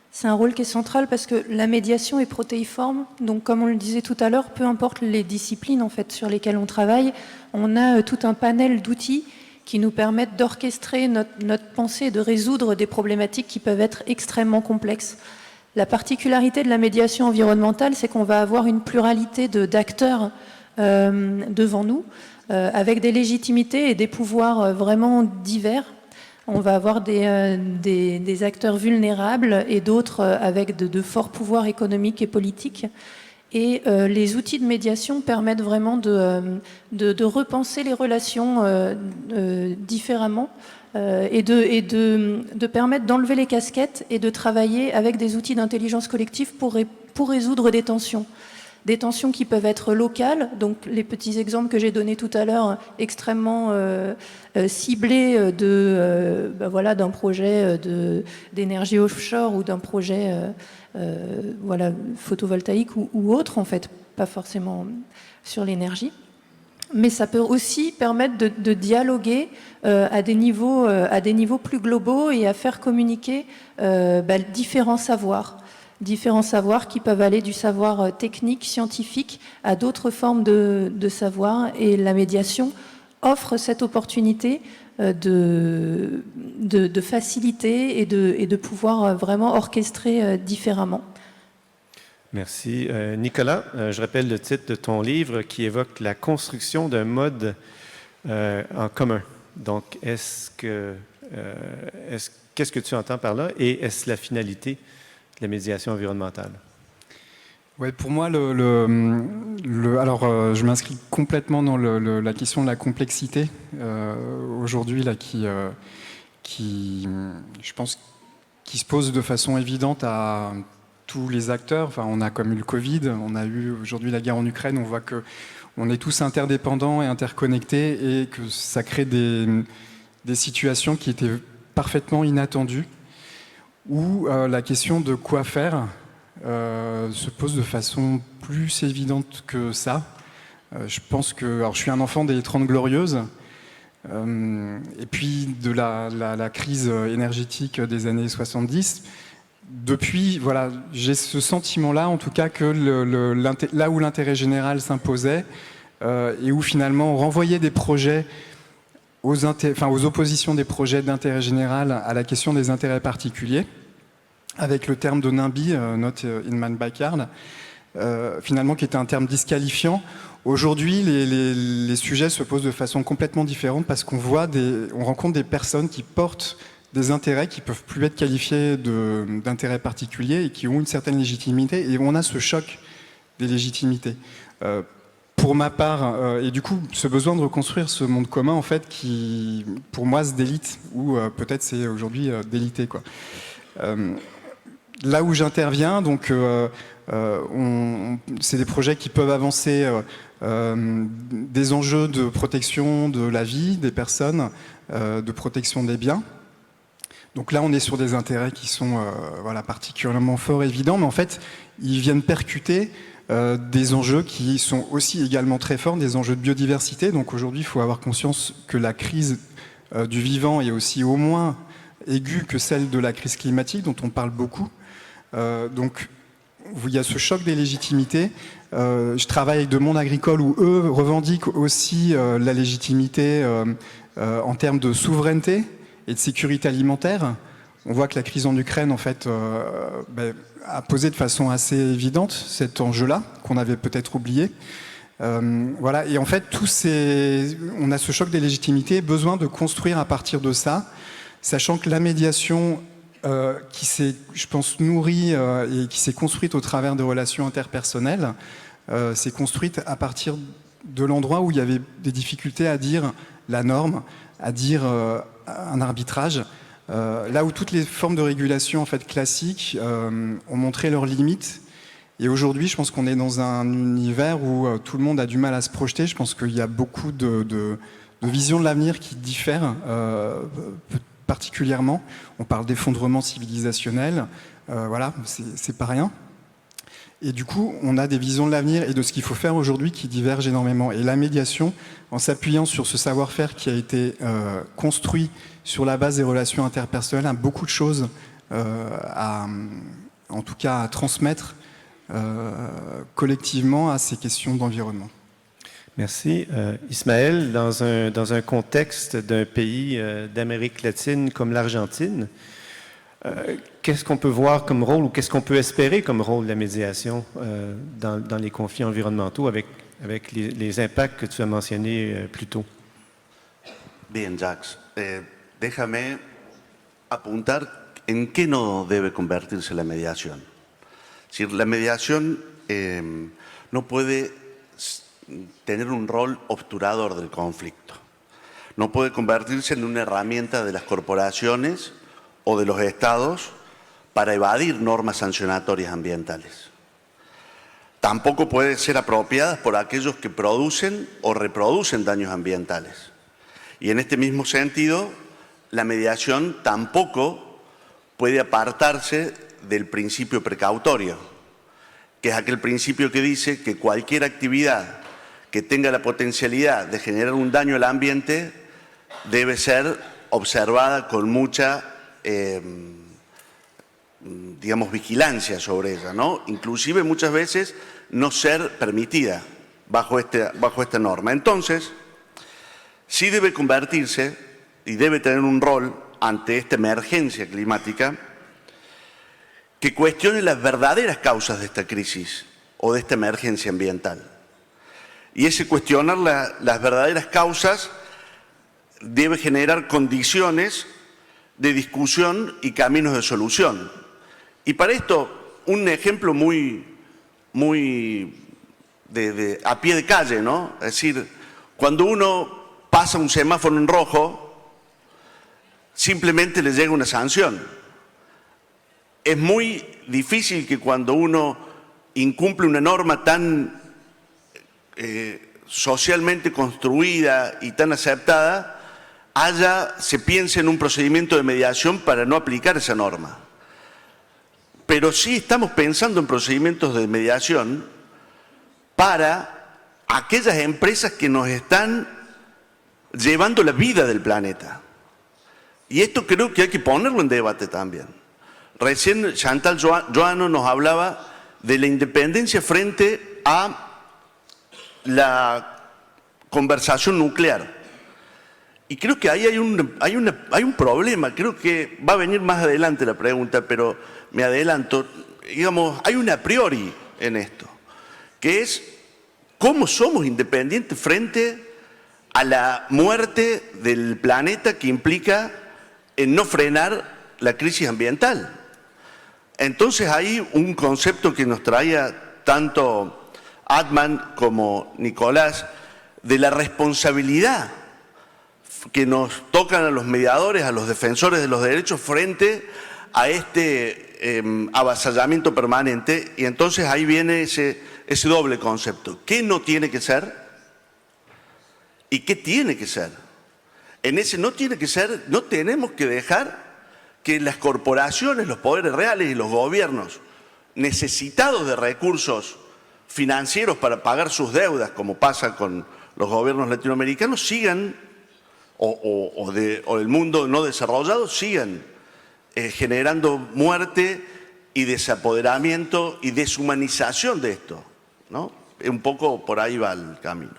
C'est un rôle qui est central parce que la médiation est protéiforme. Donc, comme on le disait tout à l'heure, peu importe les disciplines en fait, sur lesquelles on travaille, on a tout un panel d'outils qui nous permettent d'orchestrer notre pensée et de résoudre des problématiques qui peuvent être extrêmement complexes. La particularité de la médiation environnementale, c'est qu'on va avoir une pluralité d'acteurs devant nous, avec des légitimités et des pouvoirs vraiment divers. On va avoir des acteurs vulnérables et d'autres avec de forts pouvoirs économiques et politiques. Et les outils de médiation permettent vraiment de repenser les relations différemment et de permettre d'enlever les casquettes et de travailler avec des outils d'intelligence collective pour résoudre des tensions. Des tensions qui peuvent être locales, donc les petits exemples que j'ai donnés tout à l'heure, extrêmement ciblés d'un projet d'énergie offshore ou d'un projet photovoltaïque ou autre, en fait, pas forcément sur l'énergie. Mais ça peut aussi permettre de dialoguer à des niveaux plus globaux et à faire communiquer différents savoirs qui peuvent aller du savoir technique, scientifique, à d'autres formes de savoir. Et la médiation offre cette opportunité de faciliter et de pouvoir vraiment orchestrer différemment. Merci. Nicolas, je rappelle le titre de ton livre qui évoque la construction d'un mode en commun. Donc, qu'est-ce que tu entends par là et est-ce la finalité de la médiation environnementale? Ouais, pour moi, alors, je m'inscris complètement dans la question de la complexité aujourd'hui là, qui, je pense, qui se pose de façon évidente à tous les acteurs. Enfin, on a comme eu le Covid, on a eu aujourd'hui la guerre en Ukraine. On voit que on est tous interdépendants et interconnectés et que ça crée des situations qui étaient parfaitement inattendues. Où la question de quoi faire se pose de façon plus évidente que ça. Je pense que... Alors, je suis un enfant des 30 Glorieuses, et puis de la crise énergétique des années 70. Depuis, voilà, j'ai ce sentiment-là, en tout cas, que là où l'intérêt général s'imposait, et où finalement on renvoyait des projets aux oppositions des projets d'intérêt général à la question des intérêts particuliers, avec le terme de NIMBY, Not in My Backyard, finalement qui était un terme disqualifiant. Aujourd'hui, les sujets se posent de façon complètement différente parce qu'on rencontre des personnes qui portent des intérêts qui ne peuvent plus être qualifiés d'intérêts particuliers et qui ont une certaine légitimité, et on a ce choc des légitimités. Pour ma part, et du coup, ce besoin de reconstruire ce monde commun, en fait, qui, pour moi, se délite, ou peut-être c'est aujourd'hui délité, quoi. Là où j'interviens, donc, c'est des projets qui peuvent avancer des enjeux de protection de la vie des personnes, de protection des biens. Donc là, on est sur des intérêts qui sont voilà, particulièrement forts, évidents, mais en fait, ils viennent percuter des enjeux qui sont aussi également très forts, des enjeux de biodiversité. Donc aujourd'hui, il faut avoir conscience que la crise du vivant est aussi au moins aiguë que celle de la crise climatique, dont on parle beaucoup. Donc il y a ce choc des légitimités. Je travaille avec de monde agricole où eux revendiquent aussi la légitimité en termes de souveraineté et de sécurité alimentaire. On voit que la crise en Ukraine, en fait, a posé de façon assez évidente cet enjeu-là, qu'on avait peut-être oublié. Voilà. Et en fait, on a ce choc des légitimités, besoin de construire à partir de ça, sachant que la médiation qui s'est, je pense, nourrie et qui s'est construite au travers de relations interpersonnelles, s'est construite à partir de l'endroit où il y avait des difficultés à dire la norme, à dire un arbitrage, là où toutes les formes de régulation en fait, classiques ont montré leurs limites. Et aujourd'hui, je pense qu'on est dans un univers où tout le monde a du mal à se projeter. Je pense qu'il y a beaucoup de visions de l'avenir qui diffèrent particulièrement. On parle d'effondrement civilisationnel, voilà, c'est pas rien. Et du coup, on a des visions de l'avenir et de ce qu'il faut faire aujourd'hui qui divergent énormément. Et la médiation, en s'appuyant sur ce savoir-faire qui a été construit sur la base des relations interpersonnelles, a beaucoup de choses en tout cas à transmettre collectivement à ces questions d'environnement. Merci. Ismaël, dans un contexte d'un pays d'Amérique latine comme l'Argentine, qu'est-ce qu'on peut voir comme rôle ou qu'est-ce qu'on peut espérer comme rôle de la médiation dans les conflits environnementaux avec les impacts que tu as mentionnés plus tôt? Bien, Jacques. Déjame apuntar en qué no debe convertirse la mediación. Es decir, la mediación no puede tener un rol obturador del conflicto. No puede convertirse en una herramienta de las corporaciones o de los estados para evadir normas sancionatorias ambientales. Tampoco puede ser apropiada por aquellos que producen o reproducen daños ambientales. Y en este mismo sentido, la mediación tampoco puede apartarse del principio precautorio, que es aquel principio que dice que cualquier actividad que tenga la potencialidad de generar un daño al ambiente debe ser observada con mucha digamos, vigilancia sobre ella, ¿no? Inclusive muchas veces no ser permitida bajo esta norma. Entonces, sí debe convertirse y debe tener un rol ante esta emergencia climática que cuestione las verdaderas causas de esta crisis o de esta emergencia ambiental. Y ese cuestionar las verdaderas causas debe generar condiciones de discusión y caminos de solución. Y para esto, un ejemplo muy a pie de calle, ¿no? Es decir, cuando uno pasa un semáforo en rojo, simplemente le llega una sanción. Es muy difícil que cuando uno incumple una norma tan socialmente construida y tan aceptada, se piense en un procedimiento de mediación para no aplicar esa norma. Pero sí estamos pensando en procedimientos de mediación para aquellas empresas que nos están llevando la vida del planeta. Y esto creo que hay que ponerlo en debate también. Recién Chantal Joano nos hablaba de la independencia frente a la conversación nuclear. Y creo que ahí hay un problema, creo que va a venir más adelante la pregunta, pero me adelanto. Digamos, hay un a priori en esto, que es cómo somos independientes frente a la muerte del planeta que implica en no frenar la crisis ambiental. Entonces hay un concepto que nos traía tanto Atman como Nicolás, de la responsabilidad que nos tocan a los mediadores, a los defensores de los derechos frente a este avasallamiento permanente. Y entonces ahí viene ese doble concepto. ¿Qué no tiene que ser? ¿Y qué tiene que ser? En ese no tiene que ser, no tenemos que dejar que las corporaciones, los poderes reales y los gobiernos necesitados de recursos financieros para pagar sus deudas, como pasa con los gobiernos latinoamericanos, sigan, o del mundo no desarrollado, sigan generando muerte y desapoderamiento y deshumanización de esto, ¿no? Un poco por ahí va el camino.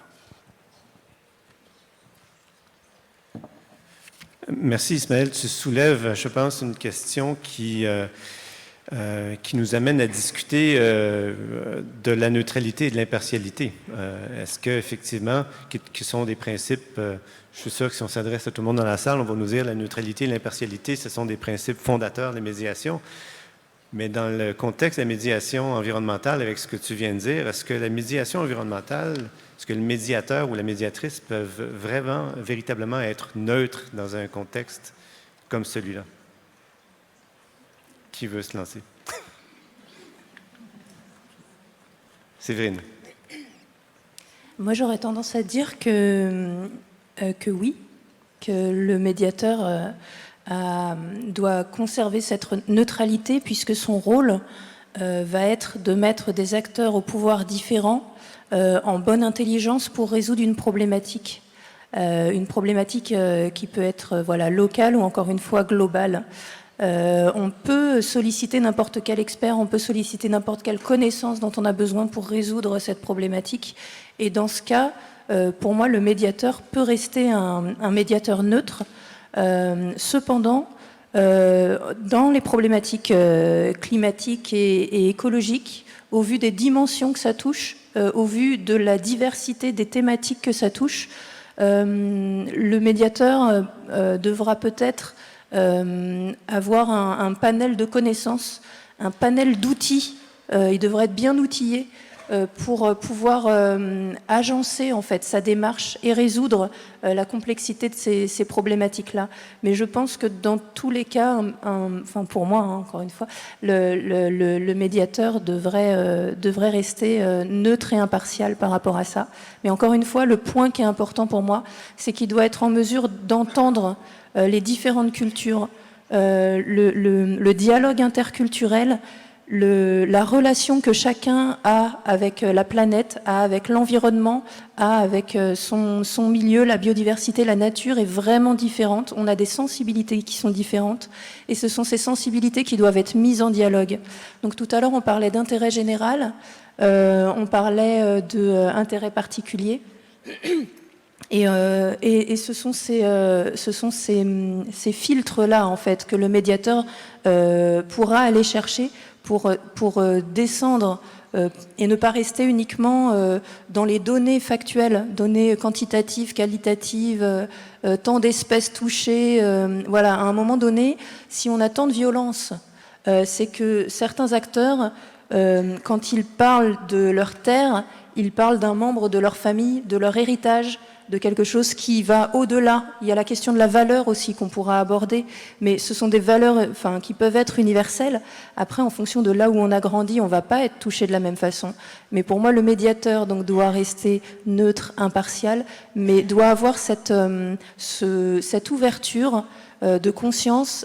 Merci Ismaël, tu soulèves, je pense, une question qui nous amène à discuter de la neutralité et de l'impartialité. Est-ce qu'effectivement, qui sont des principes, je suis sûr que si on s'adresse à tout le monde dans la salle, on va nous dire la neutralité et l'impartialité, ce sont des principes fondateurs des médiations. Mais dans le contexte de la médiation environnementale, avec ce que tu viens de dire, est-ce que la médiation environnementale, est-ce que le médiateur ou la médiatrice peuvent véritablement être neutres dans un contexte comme celui-là? Qui veut se lancer? Séverine. Moi, j'aurais tendance à dire que oui, que le médiateur doit conserver cette neutralité puisque son rôle va être de mettre des acteurs au pouvoir différents en bonne intelligence pour résoudre une problématique qui peut être locale ou encore une fois globale. On peut solliciter n'importe quel expert, on peut solliciter n'importe quelle connaissance dont on a besoin pour résoudre cette problématique. Et dans ce cas, pour moi, le médiateur peut rester un médiateur neutre. Cependant, dans les problématiques climatiques et écologiques, au vu des dimensions que ça touche, au vu de la diversité des thématiques que ça touche, le médiateur devra peut-être avoir un panel de connaissances, un panel d'outils. Il devrait être bien outillé pour pouvoir agencer en fait sa démarche et résoudre la complexité de ces problématiques-là. Mais je pense que dans tous les cas, enfin pour moi, encore une fois, le médiateur devrait rester neutre et impartial par rapport à ça. Mais encore une fois, le point qui est important pour moi, c'est qu'il doit être en mesure d'entendre les différentes cultures, le dialogue interculturel, la relation que chacun a avec la planète, a avec l'environnement, a avec son milieu, la biodiversité, la nature est vraiment différente. On a des sensibilités qui sont différentes et ce sont ces sensibilités qui doivent être mises en dialogue. Donc tout à l'heure, on parlait d'intérêt général, on parlait d'intérêt particulier. Et ce sont ces filtres-là, en fait, que le médiateur pourra aller chercher pour descendre et ne pas rester uniquement dans les données factuelles, données quantitatives, qualitatives, tant d'espèces touchées. Voilà, à un moment donné, si on a tant de violence, c'est que certains acteurs, quand ils parlent de leur terre, ils parlent d'un membre de leur famille, de leur héritage, de quelque chose qui va au-delà. Il y a la question de la valeur aussi qu'on pourra aborder, mais ce sont des valeurs qui peuvent être universelles. Après, en fonction de là où on a grandi, on ne va pas être touché de la même façon. Mais pour moi, le médiateur donc, doit rester neutre, impartial, mais doit avoir cette ouverture de conscience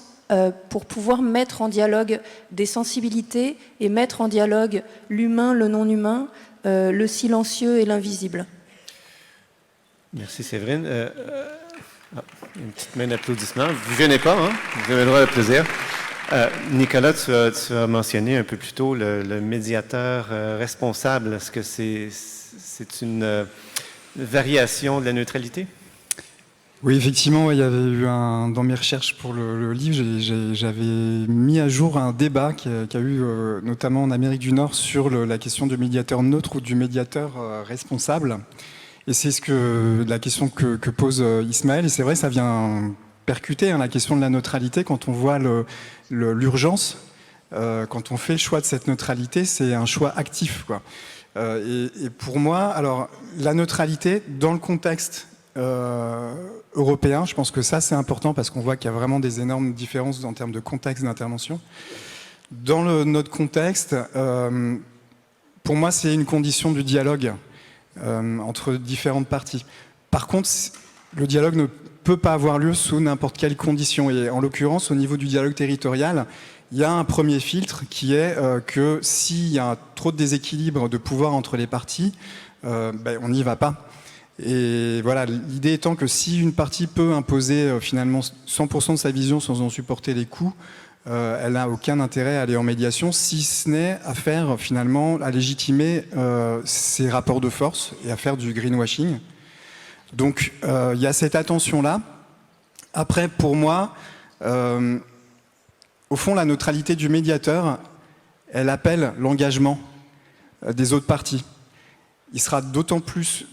pour pouvoir mettre en dialogue des sensibilités et mettre en dialogue l'humain, le non-humain, le silencieux et l'invisible. Merci Séverine. Une petite main d'applaudissement. Vous ne gênez pas, hein? Vous avez le droit d'applaudir. Nicolas, tu as mentionné un peu plus tôt le médiateur responsable. Est-ce que c'est une variation de la neutralité? Oui, effectivement, il y avait eu dans mes recherches pour le livre, j'avais mis à jour un débat qui a eu notamment en Amérique du Nord sur la question du médiateur neutre ou du médiateur responsable. Et c'est la question que pose Ismaël. Et c'est vrai, ça vient percuter la question de la neutralité. Quand on voit l'urgence, quand on fait le choix de cette neutralité, c'est un choix actif, quoi. Et pour moi, alors la neutralité dans le contexte européen, je pense que ça c'est important parce qu'on voit qu'il y a vraiment des énormes différences en termes de contexte d'intervention. Dans notre contexte, pour moi, c'est une condition du dialogue. Entre différentes parties. Par contre, le dialogue ne peut pas avoir lieu sous n'importe quelle condition. Et en l'occurrence, au niveau du dialogue territorial, il y a un premier filtre qui est que s'il y a trop de déséquilibre de pouvoir entre les parties, on n'y va pas. Et voilà, l'idée étant que si une partie peut imposer finalement 100% de sa vision sans en supporter les coûts, elle n'a aucun intérêt à aller en médiation, si ce n'est à faire finalement, à légitimer ses rapports de force et à faire du greenwashing. Donc il y a cette attention-là. Après, pour moi, au fond, la neutralité du médiateur, elle appelle l'engagement des autres parties. Il sera d'autant plus...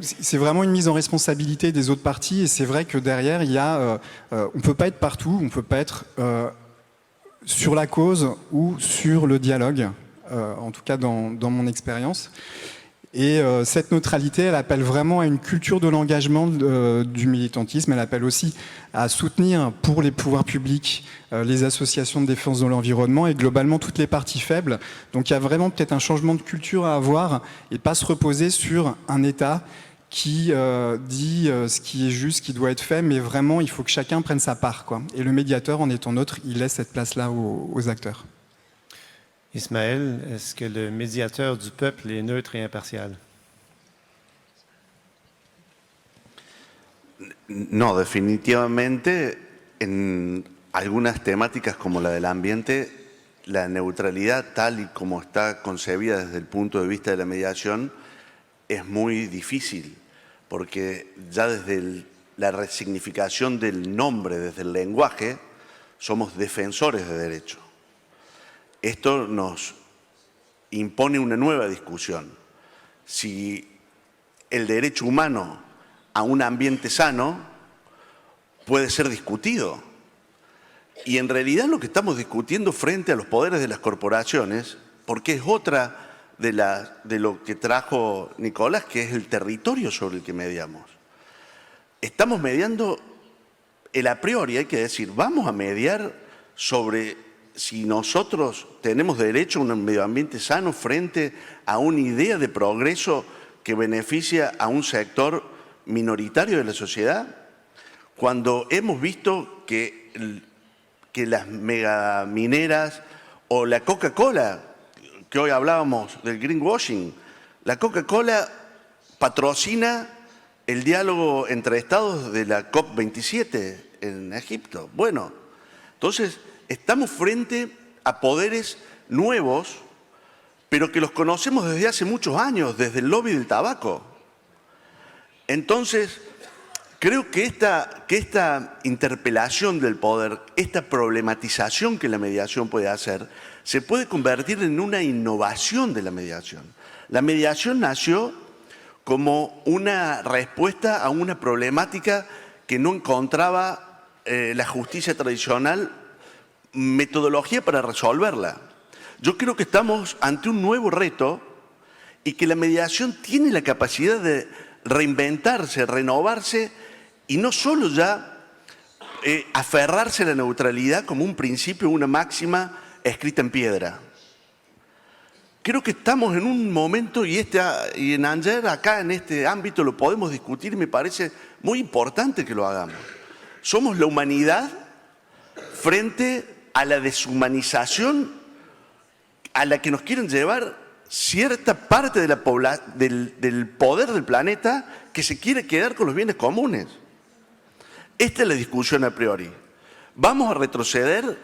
C'est vraiment une mise en responsabilité des autres parties, et c'est vrai que derrière, il y a... on ne peut pas être partout, on ne peut pas être... sur la cause ou sur le dialogue, en tout cas dans mon expérience. Et cette neutralité, elle appelle vraiment à une culture de l'engagement du militantisme. Elle appelle aussi à soutenir pour les pouvoirs publics les associations de défense de l'environnement et globalement toutes les parties faibles. Donc il y a vraiment peut-être un changement de culture à avoir et pas se reposer sur un État qui dit ce qui est juste, ce qui doit être fait, mais vraiment, il faut que chacun prenne sa part, quoi. Et le médiateur, en étant neutre, il laisse cette place-là aux acteurs. Ismaël, est-ce que le médiateur du peuple est neutre et impartial? No, definitivamente, en algunas temáticas como la del ambiente, la neutralidad tal y como está concebida desde el punto de vista de la mediación es muy difícil, porque ya desde la resignificación del nombre, desde el lenguaje, somos defensores de derecho. Esto nos impone una nueva discusión. Si el derecho humano a un ambiente sano puede ser discutido. Y en realidad lo que estamos discutiendo frente a los poderes de las corporaciones, porque es otra de lo que trajo Nicolás, que es el territorio sobre el que mediamos. Estamos mediando el a priori, hay que decir, vamos a mediar sobre si nosotros tenemos derecho a un medio ambiente sano frente a una idea de progreso que beneficia a un sector minoritario de la sociedad, cuando hemos visto que las megamineras o la Coca-Cola, que hoy hablábamos del greenwashing, la Coca-Cola patrocina el diálogo entre estados de la COP27 en Egipto. Bueno, entonces estamos frente a poderes nuevos, pero que los conocemos desde hace muchos años, desde el lobby del tabaco. Entonces, creo que esta interpelación del poder, esta problematización que la mediación puede hacer, se puede convertir en una innovación de la mediación. La mediación nació como una respuesta a una problemática que no encontraba la justicia tradicional metodología para resolverla. Yo creo que estamos ante un nuevo reto y que la mediación tiene la capacidad de reinventarse, renovarse y no solo ya aferrarse a la neutralidad como un principio, una máxima escrita en piedra. Creo que estamos en un momento, y en Anger, acá en este ámbito lo podemos discutir, y me parece muy importante que lo hagamos. Somos la humanidad frente a la deshumanización a la que nos quieren llevar cierta parte de del poder del planeta que se quiere quedar con los bienes comunes. Esta es la discusión a priori. Vamos a retroceder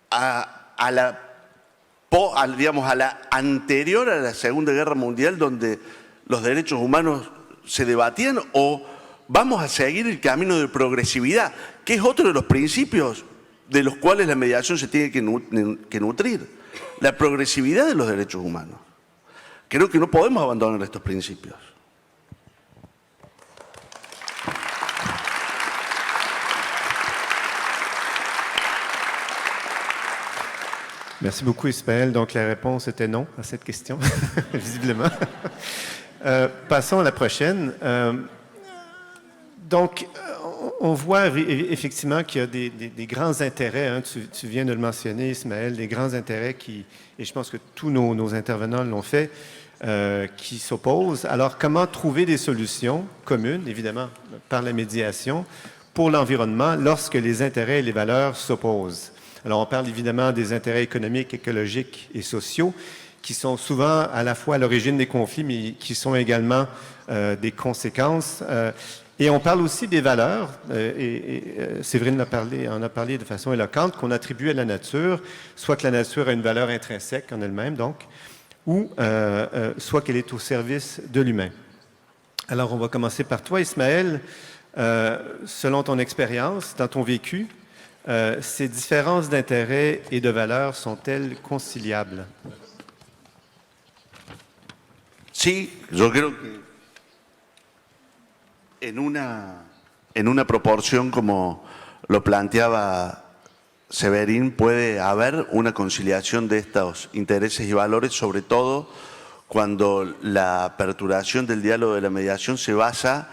a la anterior a la Segunda Guerra Mundial, donde los derechos humanos se debatían, o vamos a seguir el camino de progresividad, que es otro de los principios de los cuales la mediación se tiene que nutrir, la progresividad de los derechos humanos. Creo que no podemos abandonar estos principios. Merci beaucoup, Ismaël. Donc, la réponse était non à cette question, visiblement. Passons à la prochaine. Donc, on voit effectivement qu'il y a des grands intérêts, hein, tu viens de le mentionner, Ismaël, des grands intérêts et je pense que tous nos intervenants l'ont fait, qui s'opposent. Alors, comment trouver des solutions communes, évidemment, par la médiation, pour l'environnement lorsque les intérêts et les valeurs s'opposent? Alors, on parle évidemment des intérêts économiques, écologiques et sociaux, qui sont souvent à la fois à l'origine des conflits, mais qui sont également des conséquences. Et on parle aussi des valeurs, Séverine en a parlé de façon éloquente, qu'on attribue à la nature, soit que la nature a une valeur intrinsèque en elle-même, donc, ou soit qu'elle est au service de l'humain. Alors, on va commencer par toi, Ismaël. Selon ton expérience, dans ton vécu, ces différences d'intérêts et de valeurs sont-elles conciliables? Sí, yo creo que en una proporción como lo planteaba Severín, puede haber una conciliación de estos intereses y valores, sobre todo cuando la aperturación del diálogo de la mediación se basa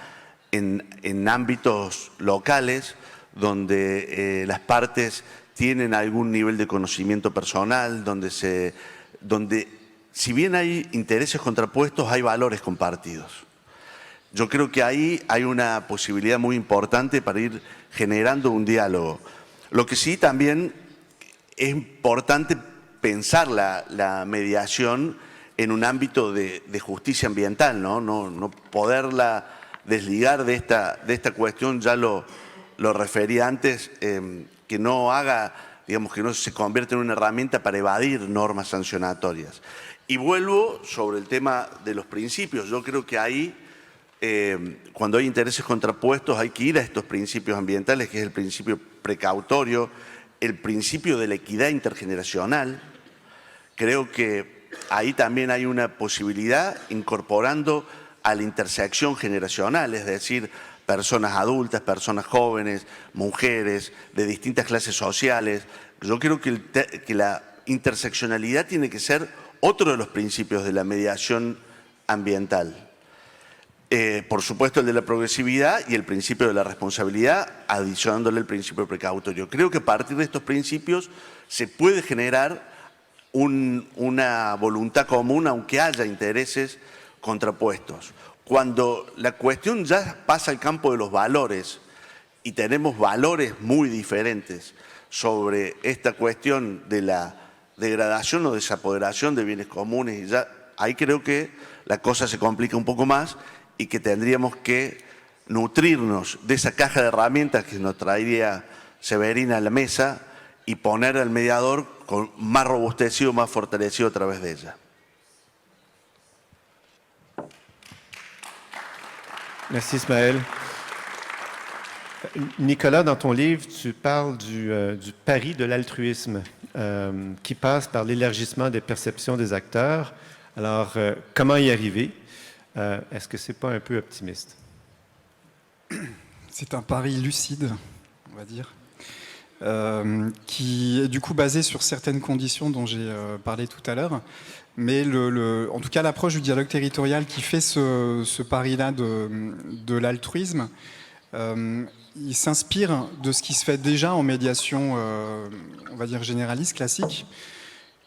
en ámbitos locales donde las partes tienen algún nivel de conocimiento personal, donde si bien hay intereses contrapuestos, hay valores compartidos. Yo creo que ahí hay una posibilidad muy importante para ir generando un diálogo. Lo que sí también es importante pensar la mediación en un ámbito de justicia ambiental, no poderla desligar de esta cuestión, ya lo refería antes, que no haga, digamos, que no se convierta en una herramienta para evadir normas sancionatorias. Y vuelvo sobre el tema de los principios. Yo creo que ahí, cuando hay intereses contrapuestos, hay que ir a estos principios ambientales, que es el principio precautorio, el principio de la equidad intergeneracional. Creo que ahí también hay una posibilidad incorporando a la intersección generacional, es decir, personas adultas, personas jóvenes, mujeres de distintas clases sociales. Yo creo que la interseccionalidad tiene que ser otro de los principios de la mediación ambiental. Por supuesto, el de la progresividad y el principio de la responsabilidad, adicionándole el principio precautorio. Creo que a partir de estos principios se puede generar una voluntad común, aunque haya intereses contrapuestos. Cuando la cuestión ya pasa al campo de los valores y tenemos valores muy diferentes sobre esta cuestión de la degradación o desapoderación de bienes comunes, y ya ahí creo que la cosa se complica un poco más y que tendríamos que nutrirnos de esa caja de herramientas que nos traería Severina a la mesa y poner al mediador más robustecido, más fortalecido a través de ella. Merci Ismaël. Nicolas, dans ton livre, tu parles du pari de l'altruisme qui passe par l'élargissement des perceptions des acteurs. Alors, comment y arriver? Est-ce que c'est pas un peu optimiste? C'est un pari lucide, on va dire, qui est du coup basé sur certaines conditions dont j'ai parlé tout à l'heure. Mais en tout cas, l'approche du dialogue territorial qui fait ce pari-là de l'altruisme, il s'inspire de ce qui se fait déjà en médiation, on va dire généraliste, classique,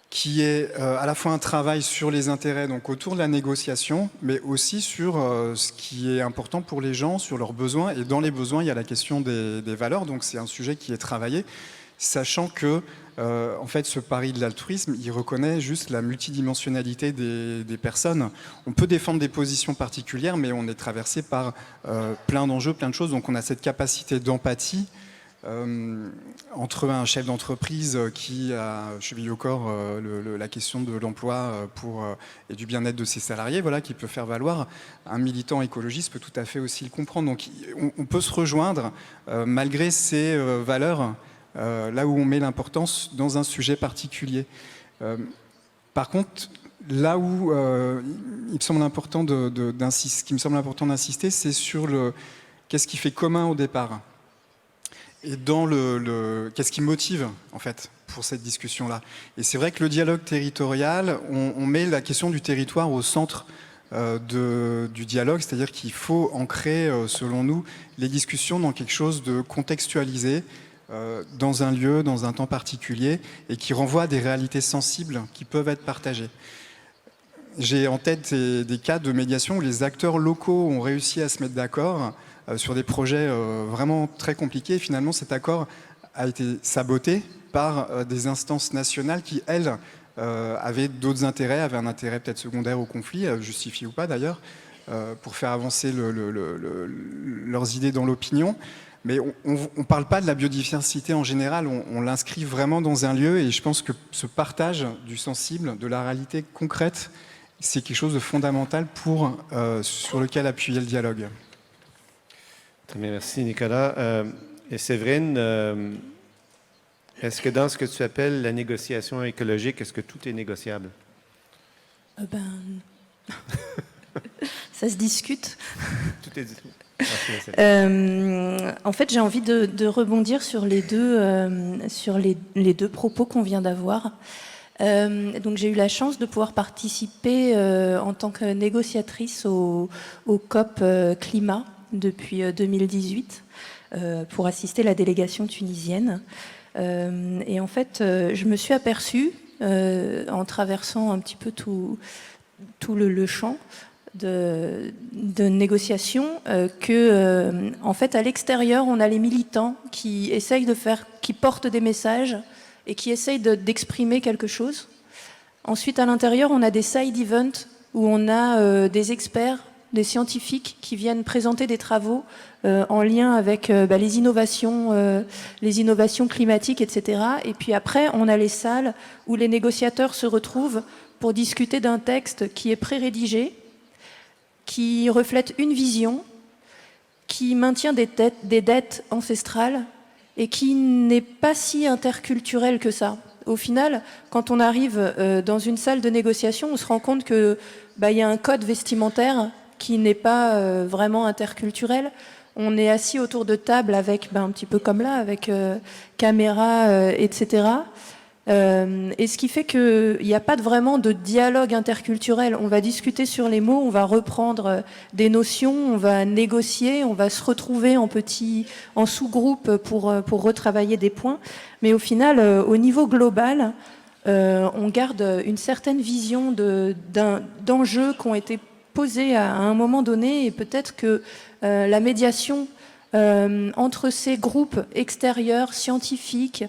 qui est à la fois un travail sur les intérêts, donc autour de la négociation, mais aussi sur ce qui est important pour les gens, sur leurs besoins. Et dans les besoins, il y a la question des valeurs, donc c'est un sujet qui est travaillé, sachant que en fait, ce pari de l'altruisme, il reconnaît juste la multidimensionnalité des personnes. On peut défendre des positions particulières, mais on est traversé par plein d'enjeux, plein de choses. Donc on a cette capacité d'empathie entre un chef d'entreprise qui a chevillé au corps la question de l'emploi et du bien-être de ses salariés, voilà, qui peut faire valoir. Un militant écologiste peut tout à fait aussi le comprendre. Donc on peut se rejoindre malgré ces valeurs. Là où on met l'importance dans un sujet particulier. Par contre, là où il me semble important d'insister, c'est sur qu'est-ce qui fait commun au départ et dans qu'est-ce qui motive en fait pour cette discussion-là. Et c'est vrai que le dialogue territorial, on met la question du territoire au centre du dialogue, c'est-à-dire qu'il faut ancrer, selon nous, les discussions dans quelque chose de contextualisé, dans un lieu, dans un temps particulier, et qui renvoie à des réalités sensibles qui peuvent être partagées. J'ai en tête des cas de médiation où les acteurs locaux ont réussi à se mettre d'accord sur des projets vraiment très compliqués. Et finalement, cet accord a été saboté par des instances nationales qui, elles, avaient d'autres intérêts, avaient un intérêt peut-être secondaire au conflit, justifié ou pas d'ailleurs, pour faire avancer leurs idées dans l'opinion. Mais on ne parle pas de la biodiversité en général, on l'inscrit vraiment dans un lieu, et je pense que ce partage du sensible, de la réalité concrète, c'est quelque chose de fondamental sur lequel appuyer le dialogue. Très bien, merci Nicolas. Et Séverine, est-ce que dans ce que tu appelles la négociation écologique, est-ce que tout est négociable? Ça se discute. Tout est discutable. En fait, j'ai envie de rebondir sur les deux propos qu'on vient d'avoir. Donc, j'ai eu la chance de pouvoir participer en tant que négociatrice au COP Climat depuis 2018 pour assister la délégation tunisienne. Et en fait, je me suis aperçue, en traversant un petit peu tout le champ de négociation, que en fait à l'extérieur on a les militants qui essayent qui portent des messages et qui essayent d'exprimer quelque chose. Ensuite à l'intérieur on a des side events où on a des experts, des scientifiques qui viennent présenter des travaux en lien avec les innovations climatiques, etc. Et puis après on a les salles où les négociateurs se retrouvent pour discuter d'un texte qui est pré-rédigé, qui reflète une vision, qui maintient des dettes ancestrales et qui n'est pas si interculturel que ça. Au final, quand on arrive dans une salle de négociation, on se rend compte qu'il y a un code vestimentaire qui n'est pas vraiment interculturel. On est assis autour de table avec, un petit peu comme là, avec caméra, etc. Et ce qui fait qu'il n'y a pas vraiment de dialogue interculturel. On va discuter sur les mots, on va reprendre des notions, on va négocier, on va se retrouver en sous-groupe pour retravailler des points. Mais au final, au niveau global, on garde une certaine vision d'enjeux qui ont été posés à un moment donné, et peut-être que la médiation entre ces groupes extérieurs, scientifiques,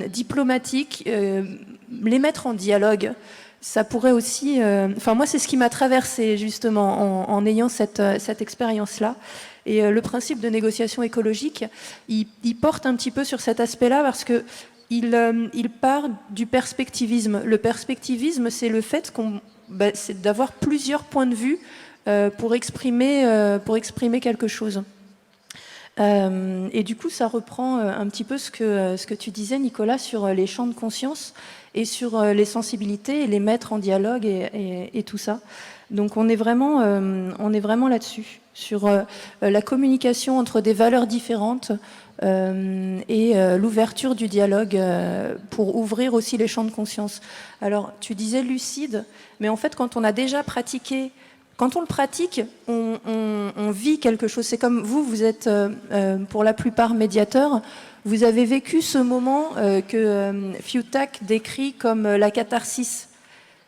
diplomatiques, les mettre en dialogue, ça pourrait aussi... moi, c'est ce qui m'a traversée, justement, en ayant cette expérience-là. Et le principe de négociation écologique, il porte un petit peu sur cet aspect-là, parce que il part du perspectivisme. Le perspectivisme, c'est le fait c'est d'avoir plusieurs points de vue pour exprimer quelque chose. Et du coup, ça reprend un petit peu ce que tu disais, Nicolas, sur les champs de conscience et sur les sensibilités et les mettre en dialogue et tout ça. Donc on est vraiment là-dessus, sur la communication entre des valeurs différentes et l'ouverture du dialogue pour ouvrir aussi les champs de conscience. Alors tu disais lucide, mais en fait quand on a déjà pratiqué, quand on le pratique, on vit quelque chose. C'est comme vous êtes pour la plupart médiateurs, vous avez vécu ce moment que Fiutak décrit comme la catharsis.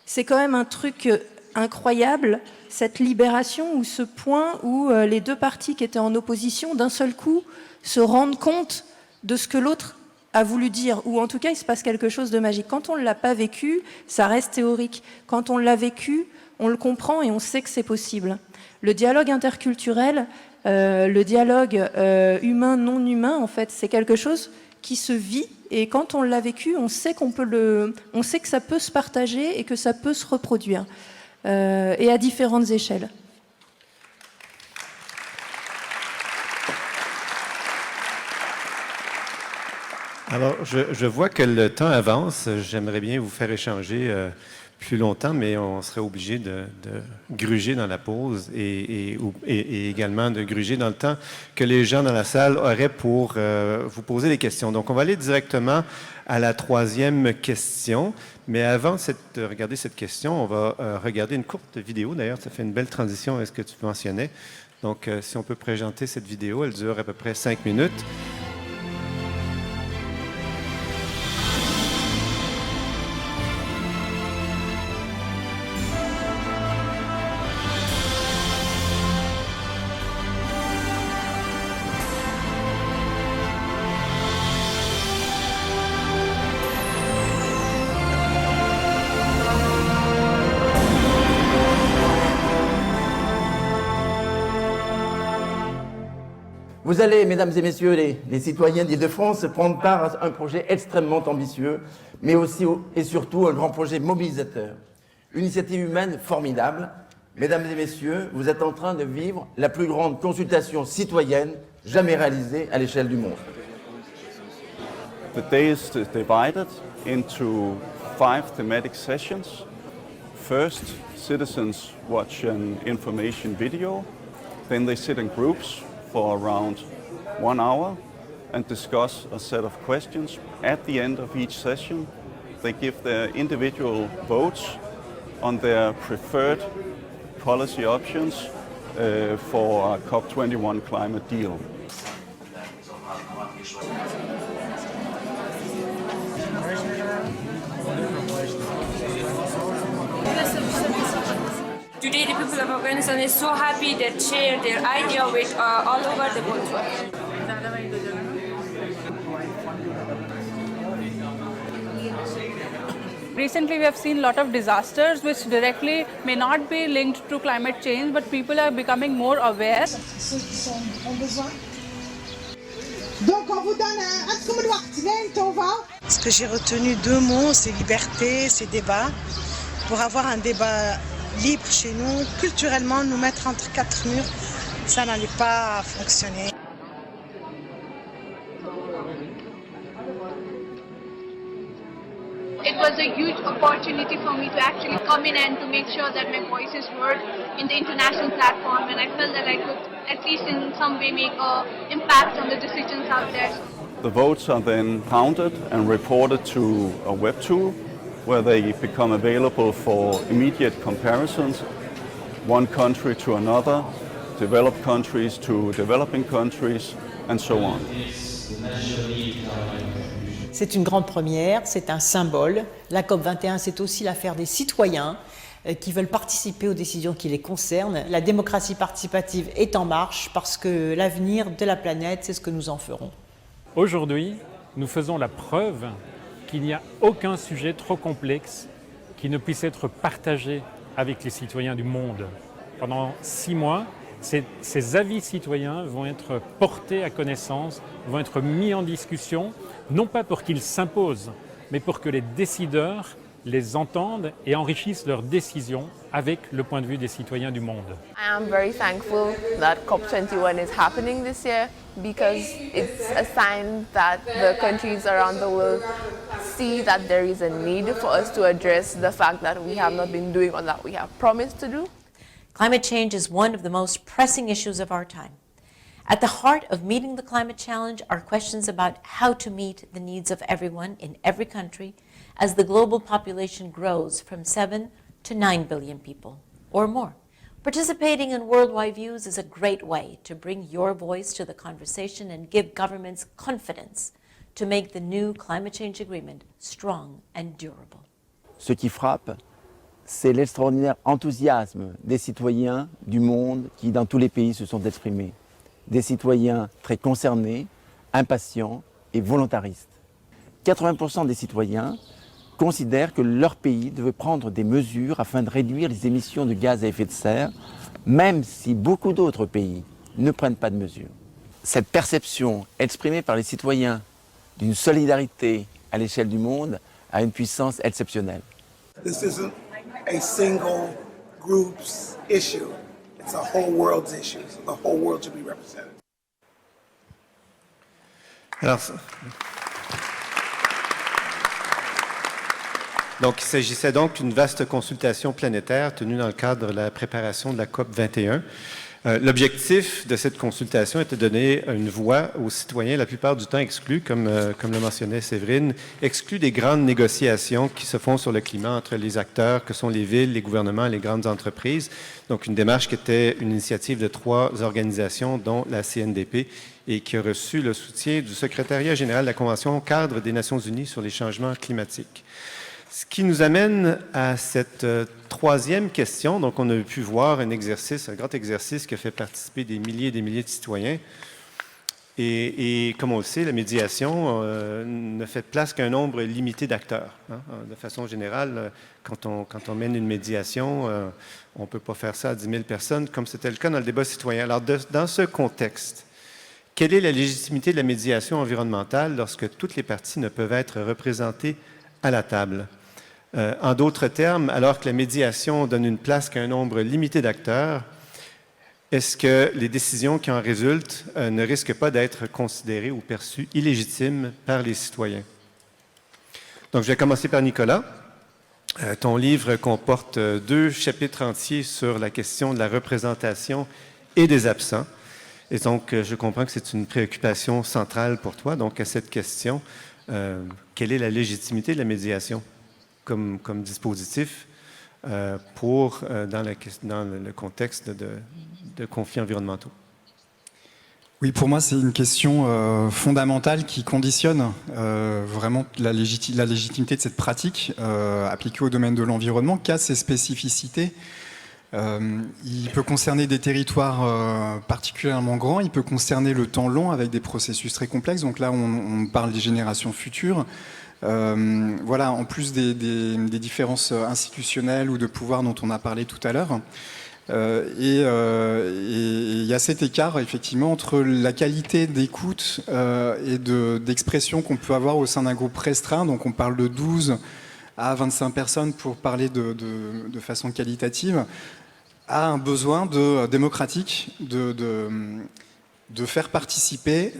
C'est quand même un truc incroyable, cette libération ou ce point où les deux parties qui étaient en opposition, d'un seul coup, se rendent compte de ce que l'autre a voulu dire, ou en tout cas il se passe quelque chose de magique. Quand on ne l'a pas vécu, ça reste théorique. Quand on l'a vécu, on le comprend et on sait que c'est possible. Le dialogue interculturel, le dialogue humain-non humain, en fait, c'est quelque chose qui se vit, et quand on l'a vécu, on sait on sait que ça peut se partager et que ça peut se reproduire, et à différentes échelles. Alors, je vois que le temps avance. J'aimerais bien vous faire échanger plus longtemps, mais on serait obligé de gruger dans la pause et également de gruger dans le temps que les gens dans la salle auraient pour vous poser des questions. Donc, on va aller directement à la troisième question. Mais avant de regarder cette question, on va regarder une courte vidéo. D'ailleurs, ça fait une belle transition à ce que tu mentionnais. Donc, si on peut présenter cette vidéo, elle dure à peu près 5 minutes. Vous allez, mesdames et messieurs les citoyens d'Île-de-France, prendre part à un projet extrêmement ambitieux, mais aussi et surtout un grand projet mobilisateur. Une initiative humaine formidable. Mesdames et messieurs, vous êtes en train de vivre la plus grande consultation citoyenne jamais réalisée à l'échelle du monde. The day is divided into 5 thematic sessions. First, citizens watch an information video, then they sit in groups for around 1 hour and discuss a set of questions. At the end of each session, they give their individual votes on their preferred policy options for a COP21 climate deal. Today, the people of Afghanistan is so happy that share their idea with all over the world. Recently, we have seen a lot of disasters which directly may not be linked to climate change, but people are becoming more aware. Ceux qui ont besoin. Donc, on vous donne un petit peu de Ce que j'ai retenu 2 mots, c'est liberté, c'est débat. Pour avoir un débat libre chez nous, culturellement, nous mettre entre 4 murs, ça n'allait pas fonctionner. It was a huge opportunity for me to actually come in and to make sure that my voice is heard in the international platform, and I felt that I could at least in some way make an impact on the decisions out there. The votes are then counted and reported to a web tool where they become available for immediate comparisons, one country to another, developed countries to developing countries, and so on. C'est une grande première, c'est un symbole. La COP21, c'est aussi l'affaire des citoyens qui veulent participer aux décisions qui les concernent. La démocratie participative est en marche parce que l'avenir de la planète, c'est ce que nous en ferons. Aujourd'hui, nous faisons la preuve qu'il n'y a aucun sujet trop complexe qui ne puisse être partagé avec les citoyens du monde. Pendant 6 mois, ces avis citoyens vont être portés à connaissance, vont être mis en discussion, non pas pour qu'ils s'imposent, mais pour que les décideurs les entendent et enrichissent leurs décisions avec le point de vue des citoyens du monde. I am very thankful that COP21 is happening this year because it's a sign that the countries around the world see that there is a need for us to address the fact that we have not been doing all that we have promised to do. Climate change is one of the most pressing issues of our time. At the heart of meeting the climate challenge are questions about how to meet the needs of everyone in every country as the global population grows from 7 to 9 billion people, or more. Participating in Worldwide Views is a great way to bring your voice to the conversation and give governments confidence to make the new climate change agreement strong and durable. Ce qui frappe, c'est l'extraordinaire enthousiasme des citoyens du monde qui, dans tous les pays, se sont exprimés. Des citoyens très concernés, impatients et volontaristes. 80% des citoyens considèrent que leur pays devait prendre des mesures afin de réduire les émissions de gaz à effet de serre, même si beaucoup d'autres pays ne prennent pas de mesures. Cette perception exprimée par les citoyens d'une solidarité à l'échelle du monde a une puissance exceptionnelle. This isn't a single group's issue. It's a whole world's issue. So the whole world should be represented. Alors, donc, il s'agissait donc d'une vaste consultation planétaire tenue dans le cadre de la préparation de la COP 21. L'objectif de cette consultation était de donner une voix aux citoyens, la plupart du temps exclus, comme le mentionnait Séverine, exclus des grandes négociations qui se font sur le climat entre les acteurs que sont les villes, les gouvernements et les grandes entreprises. Donc, une démarche qui était une initiative de 3 organisations, dont la CNDP, et qui a reçu le soutien du secrétariat général de la Convention cadre des Nations unies sur les changements climatiques. Ce qui nous amène à cette 3e question. Donc, on a pu voir un grand exercice qui a fait participer des milliers et des milliers de citoyens. Et comme on le sait, la médiation ne fait place qu'un nombre limité d'acteurs. Hein. De façon générale, quand on mène une médiation, on ne peut pas faire ça à 10 000 personnes, comme c'était le cas dans le débat citoyen. Alors, dans ce contexte, quelle est la légitimité de la médiation environnementale lorsque toutes les parties ne peuvent être représentées à la table? En d'autres termes, alors que la médiation donne une place qu'à un nombre limité d'acteurs, est-ce que les décisions qui en résultent ne risquent pas d'être considérées ou perçues illégitimes par les citoyens? Donc, je vais commencer par Nicolas. Ton livre comporte 2 chapitres entiers sur la question de la représentation et des absents. Et donc, je comprends que c'est une préoccupation centrale pour toi. Donc, à cette question, quelle est la légitimité de la médiation comme dispositif dans le contexte de conflits environnementaux? Oui, pour moi, c'est une question fondamentale qui conditionne vraiment la légitimité de cette pratique appliquée au domaine de l'environnement, qui a ses spécificités. Il peut concerner des territoires particulièrement grands, il peut concerner le temps long avec des processus très complexes. Donc là, on parle des générations futures. Voilà, en plus des différences institutionnelles ou de pouvoir dont on a parlé tout à l'heure. Et il y a cet écart, effectivement, entre la qualité d'écoute et d'expression qu'on peut avoir au sein d'un groupe restreint. Donc on parle de 12 à 25 personnes pour parler de façon qualitative, a un besoin démocratique de faire participer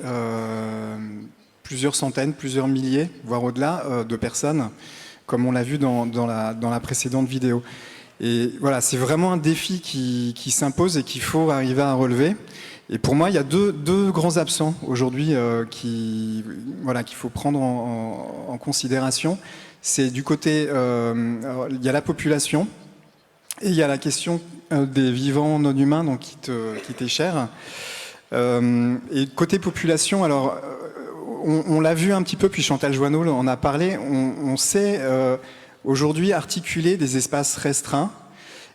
plusieurs centaines, plusieurs milliers, voire au-delà de personnes, comme on l'a vu dans la précédente vidéo. Et voilà, c'est vraiment un défi qui s'impose et qu'il faut arriver à relever. Et pour moi, il y a deux grands absents aujourd'hui qu'il faut prendre en considération. C'est du côté, il y a la population et il y a la question des vivants non humains, donc qui t'est cher. Et côté population, alors on l'a vu un petit peu, puis Chantal Joanneau en a parlé, on sait aujourd'hui articuler des espaces restreints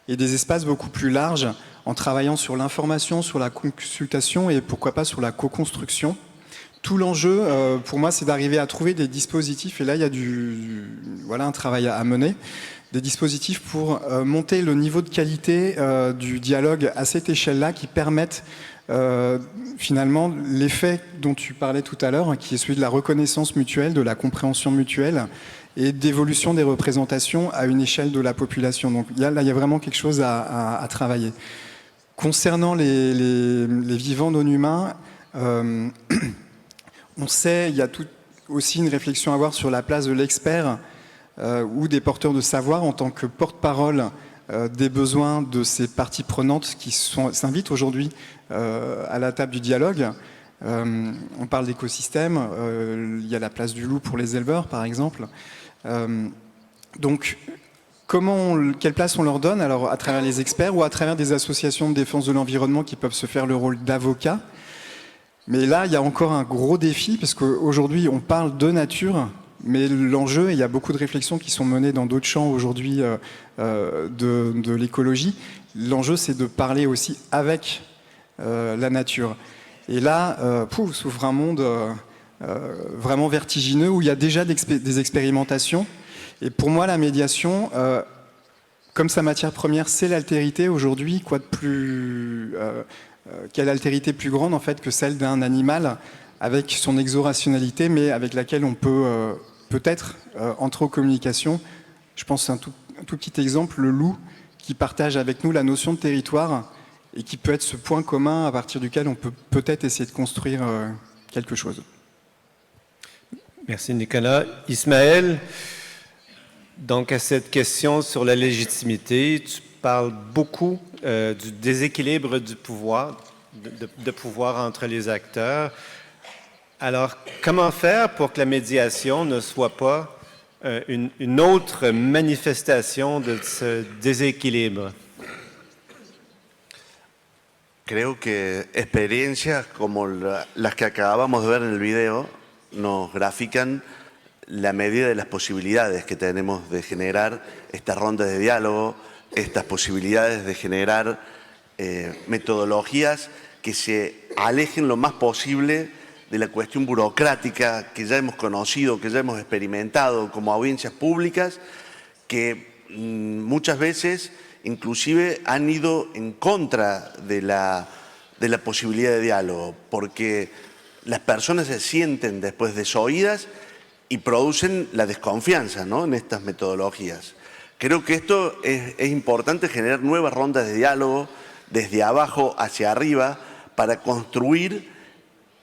et des espaces beaucoup plus larges en travaillant sur l'information, sur la consultation et pourquoi pas sur la co-construction. Tout l'enjeu, pour moi, c'est d'arriver à trouver des dispositifs, et là il y a un travail à mener, des dispositifs pour monter le niveau de qualité du dialogue à cette échelle-là qui permettent finalement l'effet dont tu parlais tout à l'heure, qui est celui de la reconnaissance mutuelle, de la compréhension mutuelle et d'évolution des représentations à une échelle de la population. Donc là, il y a vraiment quelque chose à travailler. Concernant les vivants non humains, on sait, il y a aussi une réflexion à avoir sur la place de l'expert ou des porteurs de savoir en tant que porte-parole des besoins de ces parties prenantes qui s'invitent aujourd'hui à la table du dialogue. On parle d'écosystème, il y a la place du loup pour les éleveurs par exemple. Donc, quelle place on leur donne? Alors, à travers les experts ou à travers des associations de défense de l'environnement qui peuvent se faire le rôle d'avocat. Mais là, il y a encore un gros défi, parce qu'aujourd'hui, on parle de nature, mais l'enjeu, et il y a beaucoup de réflexions qui sont menées dans d'autres champs aujourd'hui de l'écologie, l'enjeu, c'est de parler aussi avec la nature. Et là, s'ouvre un monde vraiment vertigineux, où il y a déjà des expérimentations. Et pour moi, la médiation, comme sa matière première, c'est l'altérité aujourd'hui, quoi de plus... quelle altérité plus grande en fait que celle d'un animal avec son exorationalité, mais avec laquelle on peut peut-être entrer en communication. Je pense à un tout petit exemple, le loup, qui partage avec nous la notion de territoire et qui peut être ce point commun à partir duquel on peut peut-être essayer de construire quelque chose. Merci Nicolas. Ismaël, donc à cette question sur la légitimité, tu parles beaucoup du déséquilibre du pouvoir, de pouvoir entre les acteurs. Alors, comment faire pour que la médiation ne soit pas une autre manifestation de ce déséquilibre? Creo que experiencias como las que acabamos de ver en el video nos grafican la medida de las posibilidades que tenemos de generar estas rondas de diálogo, estas posibilidades de generar metodologías que se alejen lo más posible de la cuestión burocrática que ya hemos conocido, que ya hemos experimentado como audiencias públicas, que muchas veces inclusive han ido en contra de la posibilidad de diálogo, porque las personas se sienten después desoídas y producen la desconfianza, ¿no?, en estas metodologías. Creo que esto es importante, generar nuevas rondas de diálogo desde abajo hacia arriba para construir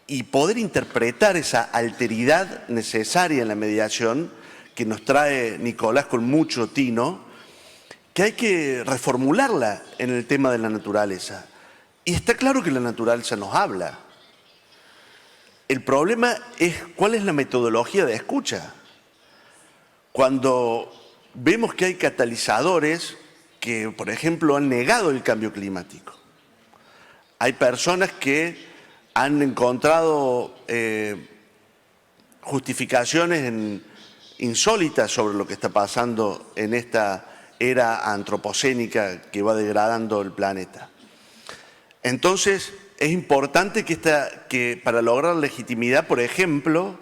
y poder interpretar esa alteridad necesaria en la mediación que nos trae Nicolás con mucho tino, que hay que reformularla en el tema de la naturaleza. Y está claro que la naturaleza nos habla. El problema es cuál es la metodología de escucha. Cuando vemos que hay catalizadores que, por ejemplo, han negado el cambio climático. Hay personas que han encontrado justificaciones insólitas sobre lo que está pasando en esta era antropocénica que va degradando el planeta. Entonces, es importante que para lograr legitimidad, por ejemplo,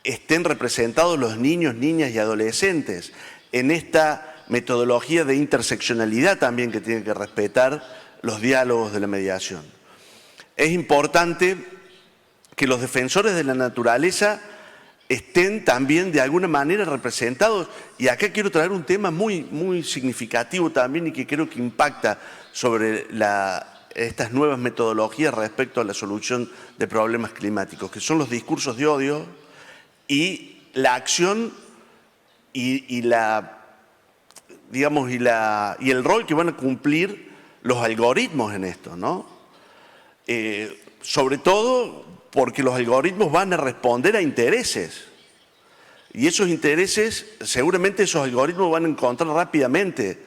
estén representados los niños, niñas y adolescentes en esta metodología de interseccionalidad también que tiene que respetar los diálogos de la mediación. Es importante que los defensores de la naturaleza estén también de alguna manera representados, y acá quiero traer un tema muy significativo también y que creo que impacta sobre estas nuevas metodologías respecto a la solución de problemas climáticos, que son los discursos de odio y la acción y el rol que van a cumplir los algoritmos en esto, ¿no? Sobre todo porque los algoritmos van a responder a intereses. Y esos intereses, seguramente esos algoritmos van a encontrar rápidamente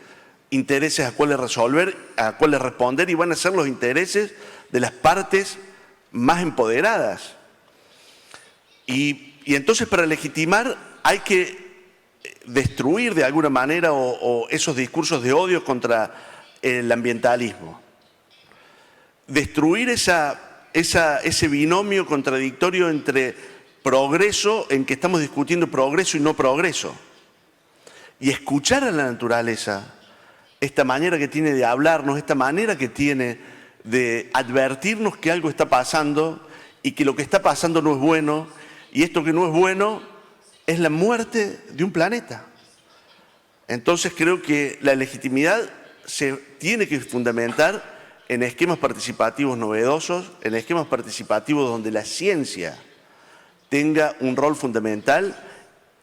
intereses a cuáles resolver, a cuáles responder, y van a ser los intereses de las partes más empoderadas. Y entonces para legitimar hay que destruir de alguna manera o esos discursos de odio contra el ambientalismo. Destruir ese binomio contradictorio entre progreso, en que estamos discutiendo progreso y no progreso. Y escuchar a la naturaleza, esta manera que tiene de hablarnos, esta manera que tiene de advertirnos que algo está pasando y que lo que está pasando no es bueno, y esto que no es bueno es la muerte de un planeta. Entonces creo que la legitimidad se tiene que fundamentar en esquemas participativos novedosos, en esquemas participativos donde la ciencia tenga un rol fundamental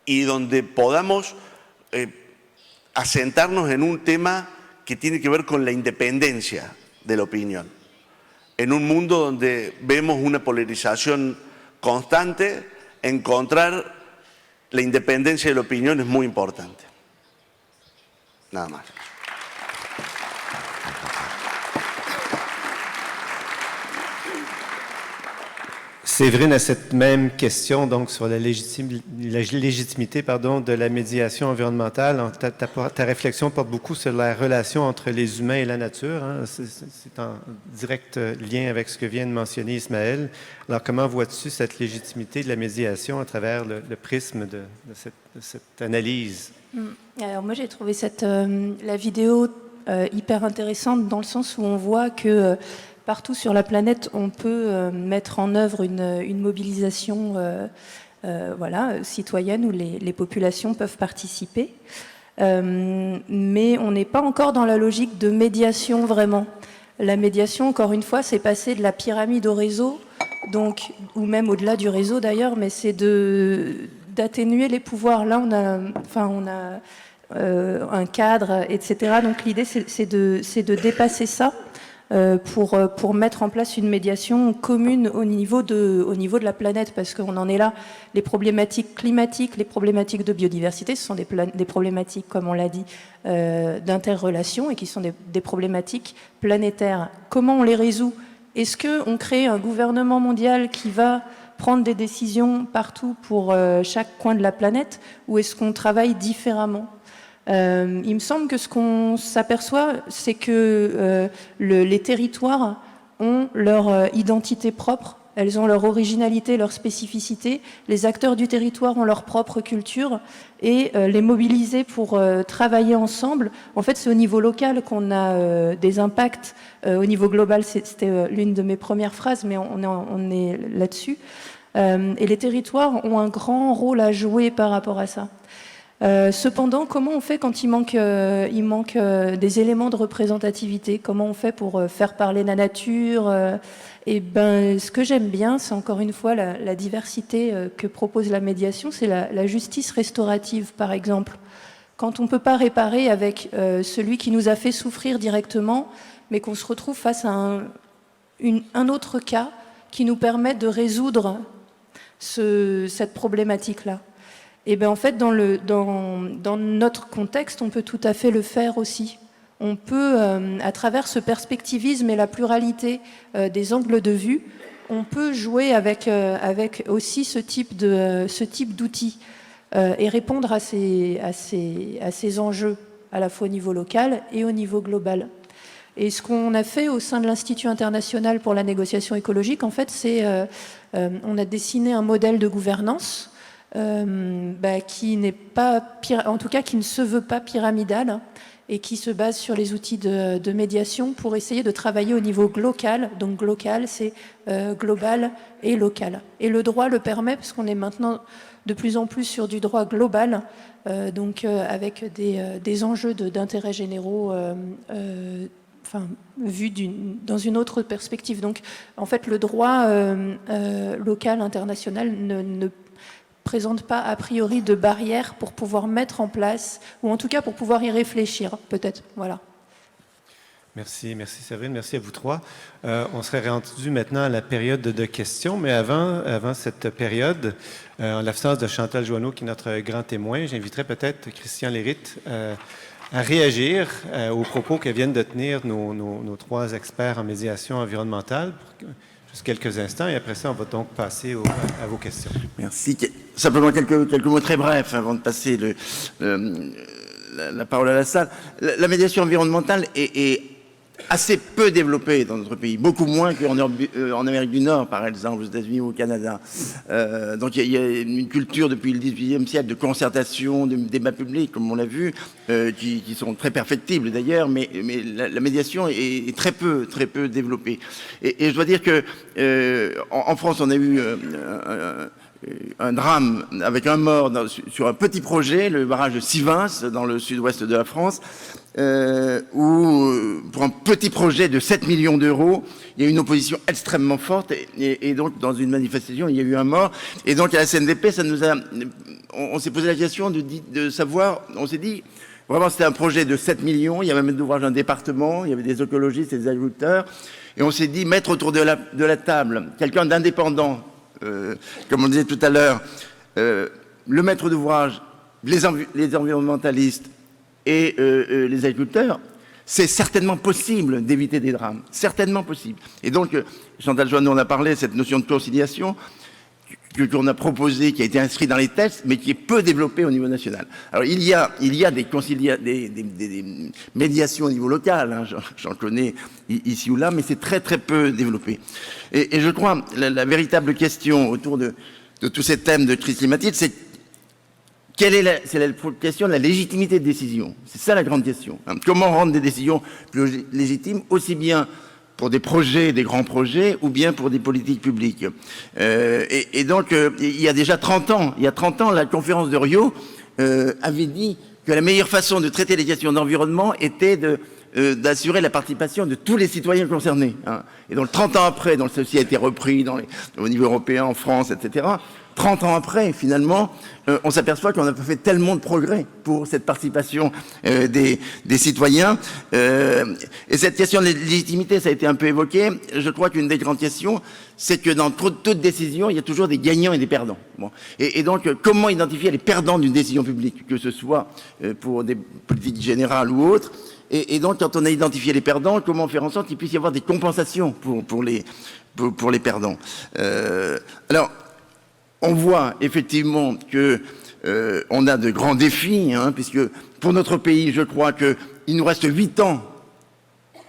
y donde podamos asentarnos en un tema que tiene que ver con la independencia de la opinión. En un mundo donde vemos una polarización constante, encontrar la independencia de la opinión es muy importante. Nada más. Séverine, à cette même question donc, sur la légitimité de la médiation environnementale, ta réflexion porte beaucoup sur la relation entre les humains et la nature. Hein. C'est en direct lien avec ce que vient de mentionner Ismaël. Alors, comment vois-tu cette légitimité de la médiation à travers le prisme de cette analyse? Alors moi, j'ai trouvé la vidéo hyper intéressante dans le sens où on voit que partout sur la planète, on peut mettre en œuvre une mobilisation citoyenne où les populations peuvent participer. Mais on n'est pas encore dans la logique de médiation vraiment. La médiation, encore une fois, c'est passer de la pyramide au réseau, donc, ou même au-delà du réseau d'ailleurs, mais c'est d'atténuer les pouvoirs. Là, on a un cadre, etc. Donc l'idée, c'est de dépasser ça. Pour mettre en place une médiation commune au niveau de la planète, parce qu'on en est là. Les problématiques climatiques, les problématiques de biodiversité, ce sont des problématiques, comme on l'a dit, d'interrelation et qui sont des problématiques planétaires. Comment on les résout? Est-ce qu'on crée un gouvernement mondial qui va prendre des décisions partout pour chaque coin de la planète, ou est-ce qu'on travaille différemment? Il me semble que ce qu'on s'aperçoit, c'est que les territoires ont leur identité propre, elles ont leur originalité, leur spécificité. Les acteurs du territoire ont leur propre culture et les mobiliser pour travailler ensemble. En fait, c'est au niveau local qu'on a des impacts. Au niveau global, c'était l'une de mes premières phrases, mais on est là-dessus. Et les territoires ont un grand rôle à jouer par rapport à ça. Cependant, comment on fait quand il manque des éléments de représentativité? Comment on fait pour faire parler la nature? Et ben, ce que j'aime bien, c'est encore une fois la diversité que propose la médiation, c'est la justice restaurative, par exemple. Quand on ne peut pas réparer avec celui qui nous a fait souffrir directement, mais qu'on se retrouve face à un autre cas qui nous permet de résoudre cette problématique-là. Et bien en fait, dans notre contexte, on peut tout à fait le faire aussi. On peut, à travers ce perspectivisme et la pluralité des angles de vue, on peut jouer avec aussi ce type d'outils et répondre à ces enjeux, à la fois au niveau local et au niveau global. Et ce qu'on a fait au sein de l'Institut international pour la négociation écologique, en fait, c'est on a dessiné un modèle de gouvernance qui n'est pas, en tout cas qui ne se veut pas pyramidal et qui se base sur les outils de médiation pour essayer de travailler au niveau local. Donc local, c'est global et local. Et le droit le permet parce qu'on est maintenant de plus en plus sur du droit global, avec des enjeux d'intérêt généraux vus dans une autre perspective. Donc en fait, le droit local, international ne présente pas a priori de barrières pour pouvoir mettre en place, ou en tout cas pour pouvoir y réfléchir, peut-être. Voilà. Merci Séverine, merci à vous trois. On serait rendu maintenant à la période de questions, mais avant cette période, en l'absence de Chantal Joanneau, qui est notre grand témoin, j'inviterai peut-être Christian Lérite à réagir aux propos que viennent de tenir nos trois experts en médiation environnementale. Juste quelques instants, et après ça, on va donc passer à vos questions. Merci. Simplement quelques mots très brefs avant de passer la parole à la salle. La médiation environnementale est assez peu développée dans notre pays, beaucoup moins qu'en Amérique du Nord, par exemple, aux États-Unis ou au Canada. Donc il y a une culture depuis le XVIIIe siècle de concertation, de débat public, comme on l'a vu, qui sont très perfectibles d'ailleurs, mais la médiation est très peu développée. Et je dois dire que en France, on a eu un drame avec un mort sur un petit projet, le barrage de Sivins, dans le sud-ouest de la France, où, pour un petit projet de 7 millions d'euros, il y a eu une opposition extrêmement forte, et donc, dans une manifestation, il y a eu un mort. Et donc, à la CNDP, ça nous a... On s'est posé la question de savoir... On s'est dit, vraiment, c'était un projet de 7 millions, il y avait même d'ouvrage un département, il y avait des écologistes et des agriculteurs, et on s'est dit, mettre autour de la table quelqu'un d'indépendant, comme on disait tout à l'heure, le maître d'ouvrage, les environnementalistes et les agriculteurs, c'est certainement possible d'éviter des drames, certainement possible. Et donc, Chantal Joanneau en a parlé, cette notion de conciliation qu'on a proposée, qui a été inscrite dans les textes, mais qui est peu développée au niveau national. Alors, il y a des médiations au niveau local, hein, j'en connais ici ou là, mais c'est très très peu développé. Et je crois, la véritable question autour de tous ces thèmes de crise climatique, c'est la question de la légitimité de décision. C'est ça la grande question. Hein. Comment rendre des décisions plus légitimes, aussi bien pour des projets, des grands projets, ou bien pour des politiques publiques. Et donc, il y a déjà 30 ans, la conférence de Rio avait dit que la meilleure façon de traiter les questions d'environnement était d'assurer la participation de tous les citoyens concernés. Hein. Et donc, 30 ans après, donc ceci a été repris au niveau européen, en France, etc., 30 ans après, finalement, on s'aperçoit qu'on n'a pas fait tellement de progrès pour cette participation des citoyens. Et cette question de légitimité, ça a été un peu évoqué. Je crois qu'une des grandes questions, c'est que dans toute décision, il y a toujours des gagnants et des perdants. Bon. Et donc, comment identifier les perdants d'une décision publique, que ce soit pour des politiques générales ou autres. Et donc, quand on a identifié les perdants, comment faire en sorte qu'il puisse y avoir des compensations pour les perdants. Alors, on voit effectivement que on a de grands défis, hein, puisque pour notre pays, je crois qu'il nous reste 8 ans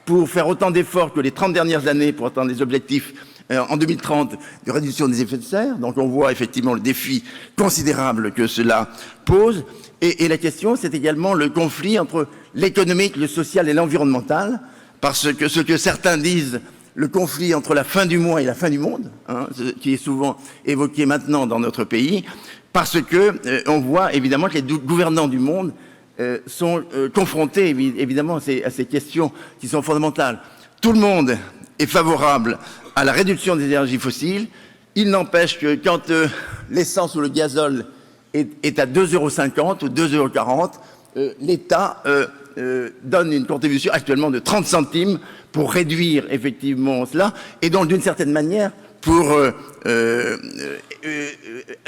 pour faire autant d'efforts que les 30 dernières années pour atteindre les objectifs en 2030 de réduction des effets de serre. Donc on voit effectivement le défi considérable que cela pose. Et la question, c'est également le conflit entre l'économique, le social et l'environnemental, parce que ce que certains disent, le conflit entre la fin du mois et la fin du monde, hein, qui est souvent évoqué maintenant dans notre pays, parce que on voit évidemment que les gouvernants du monde sont confrontés évidemment à ces questions qui sont fondamentales. Tout le monde est favorable à la réduction des énergies fossiles. Il n'empêche que quand l'essence ou le gazole est à 2,50 € ou 2,40 €, l'État donne une contribution actuellement de 30 centimes pour réduire effectivement cela, et donc d'une certaine manière pour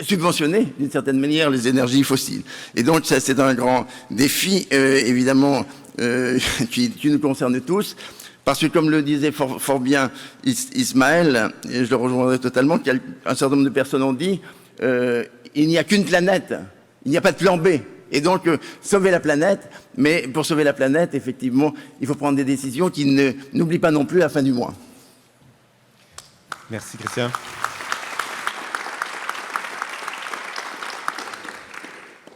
subventionner d'une certaine manière les énergies fossiles. Et donc ça c'est un grand défi évidemment qui nous concerne tous, parce que comme le disait fort bien Ismaël, et je le rejoindrai totalement, qu'un certain nombre de personnes ont dit il n'y a qu'une planète, il n'y a pas de plan B. Et donc, sauver la planète, mais pour sauver la planète, effectivement, il faut prendre des décisions qui n'oublient pas non plus la fin du mois. Merci, Christian.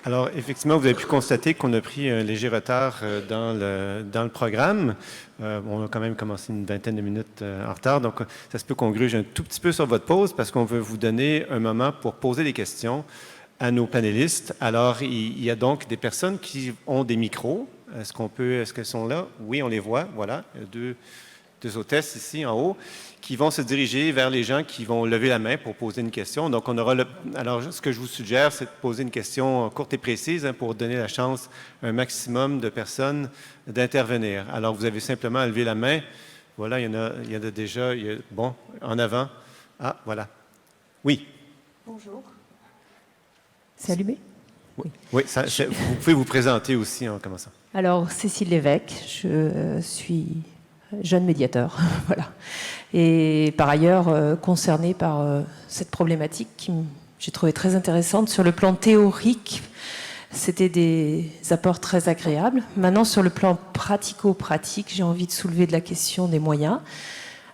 Alors, effectivement, vous avez pu constater qu'on a pris un léger retard dans le programme. On a quand même commencé une vingtaine de minutes en retard, donc ça se peut qu'on gruge un tout petit peu sur votre pause parce qu'on veut vous donner un moment pour poser des questions à nos panélistes. Alors, il y a donc des personnes qui ont des micros. Est-ce qu'elles sont là? Oui, on les voit. Voilà, deux hôtesses ici en haut qui vont se diriger vers les gens qui vont lever la main pour poser une question. Donc, on aura alors, ce que je vous suggère, c'est de poser une question courte et précise hein, pour donner la chance à un maximum de personnes d'intervenir. Alors, vous avez simplement à lever la main. Voilà, il y en a déjà. Bon, en avant. Ah, voilà. Oui. Bonjour. C'est allumé? Oui, vous pouvez vous présenter aussi en commençant. Alors, Cécile Lévesque, je suis jeune médiateur, voilà. Et par ailleurs, concernée par cette problématique qui j'ai trouvé très intéressante. Sur le plan théorique, c'était des apports très agréables. Maintenant, sur le plan pratico-pratique, j'ai envie de soulever de la question des moyens,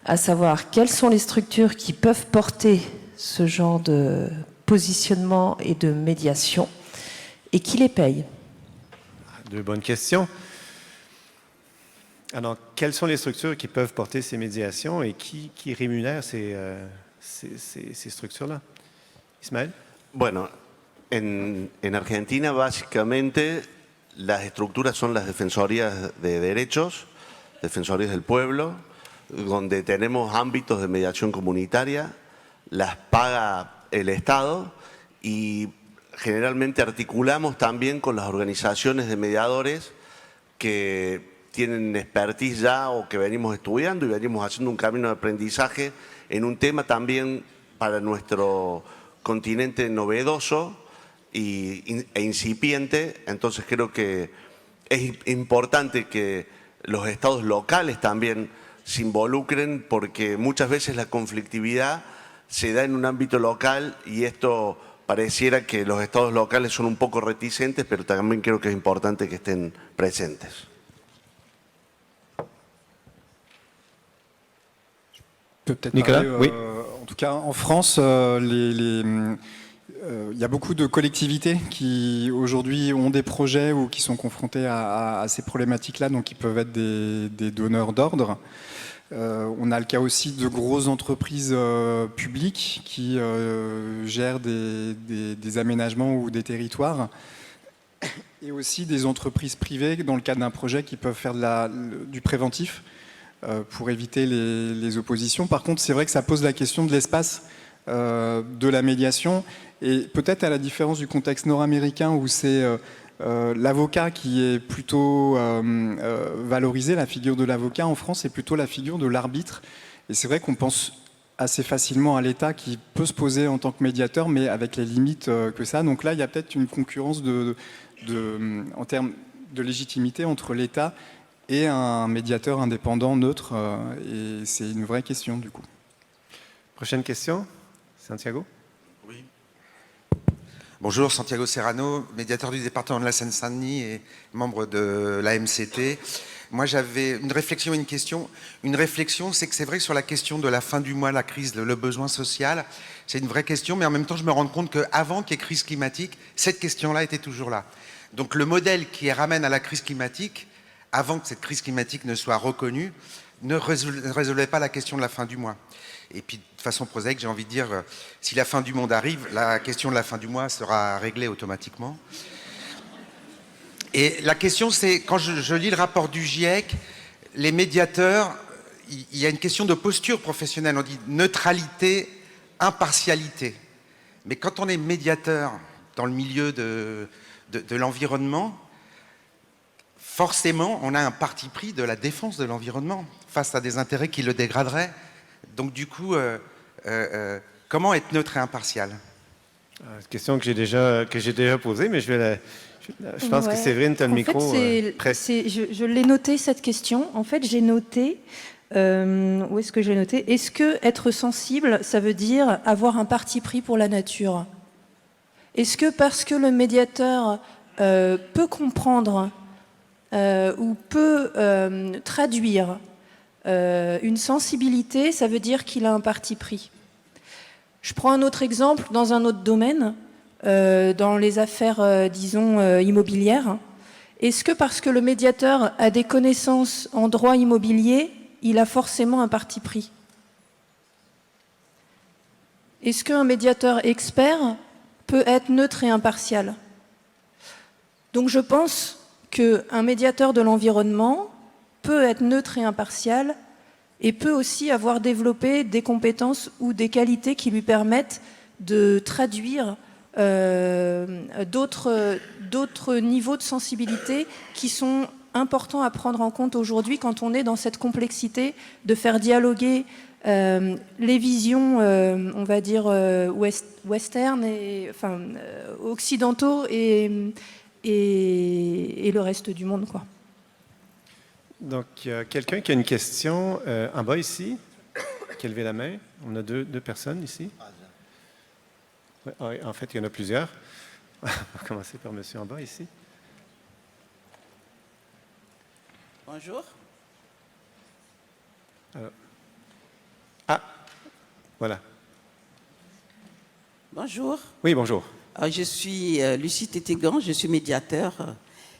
à savoir quelles sont les structures qui peuvent porter ce genre de positionnement et de médiation, et qui les paye? Deux bonnes questions. Alors, quelles sont les structures qui peuvent porter ces médiations et qui rémunèrent ces structures-là? Ismaël? Bueno, en Argentina básicamente las estructuras son las defensorías de derechos, defensorías del pueblo, donde tenemos ámbitos de mediación comunitaria, las paga el Estado y generalmente articulamos también con las organizaciones de mediadores que tienen expertise ya o que venimos estudiando y venimos haciendo un camino de aprendizaje en un tema también para nuestro continente novedoso e incipiente. Entonces creo que es importante que los estados locales también se involucren porque muchas veces la conflictividad se da en un ámbito local y esto pareciera que los estados locales son un poco reticentes, pero también creo que es importante que estén presentes. Peut-être Nicolas, parler, oui. En tout cas, en France, il y a beaucoup de collectivités qui aujourd'hui ont des projets ou qui sont confrontées à ces problématiques-là, donc qui peuvent être des donneurs d'ordre. On a le cas aussi de grosses entreprises publiques qui gèrent des aménagements ou des territoires, et aussi des entreprises privées dans le cadre d'un projet qui peuvent faire du préventif pour éviter les oppositions. Par contre, c'est vrai que ça pose la question de l'espace de la médiation, et peut-être à la différence du contexte nord-américain où c'est l'avocat qui est plutôt valorisé, la figure de l'avocat. En France, c'est plutôt la figure de l'arbitre. Et c'est vrai qu'on pense assez facilement à l'État qui peut se poser en tant que médiateur, mais avec les limites que ça. Donc là, il y a peut-être une concurrence en termes de légitimité entre l'État et un médiateur indépendant, neutre. Et c'est une vraie question, du coup. Prochaine question, Santiago. Oui. Bonjour, Santiago Serrano, médiateur du département de la Seine-Saint-Denis et membre de la MCT. Moi, j'avais une réflexion et une question. Une réflexion, c'est que c'est vrai que sur la question de la fin du mois, la crise, le besoin social, c'est une vraie question, mais en même temps, je me rends compte qu'avant qu'il y ait crise climatique, cette question-là était toujours là. Donc le modèle qui ramène à la crise climatique, avant que cette crise climatique ne soit reconnue, ne résolvait pas la question de la fin du mois. Et puis, de façon prosaïque, j'ai envie de dire, si la fin du monde arrive, la question de la fin du mois sera réglée automatiquement. Et la question, c'est, quand je lis le rapport du GIEC, les médiateurs, il y a une question de posture professionnelle. On dit neutralité, impartialité. Mais quand on est médiateur dans le milieu de l'environnement, forcément, on a un parti pris de la défense de l'environnement face à des intérêts qui le dégraderaient. Donc du coup, comment être neutre et impartial? Question que j'ai déjà posée, mais je pense que Séverine, tu as le micro prêt. Je l'ai noté, cette question. En fait, j'ai noté, où est-ce que j'ai noté? Est-ce que être sensible, ça veut dire avoir un parti pris pour la nature? Est-ce que parce que le médiateur peut comprendre ou peut traduire une sensibilité, ça veut dire qu'il a un parti pris? Je prends un autre exemple dans un autre domaine, dans les affaires, disons, immobilières. Est-ce que parce que le médiateur a des connaissances en droit immobilier, il a forcément un parti pris? Est-ce qu'un médiateur expert peut être neutre et impartial? Donc je pense qu'un médiateur de l'environnement peut être neutre et impartial et peut aussi avoir développé des compétences ou des qualités qui lui permettent de traduire d'autres niveaux de sensibilité qui sont importants à prendre en compte aujourd'hui quand on est dans cette complexité de faire dialoguer les visions, on va dire, western, enfin, occidentaux et le reste du monde, quoi. Donc, il y a quelqu'un qui a une question en bas ici, qui a levé la main. On a deux personnes ici. Ouais, en fait, il y en a plusieurs. On va commencer par monsieur en bas ici. Bonjour. Alors. Voilà. Bonjour. Oui, bonjour. Je suis Lucie Tétégan, je suis médiateur.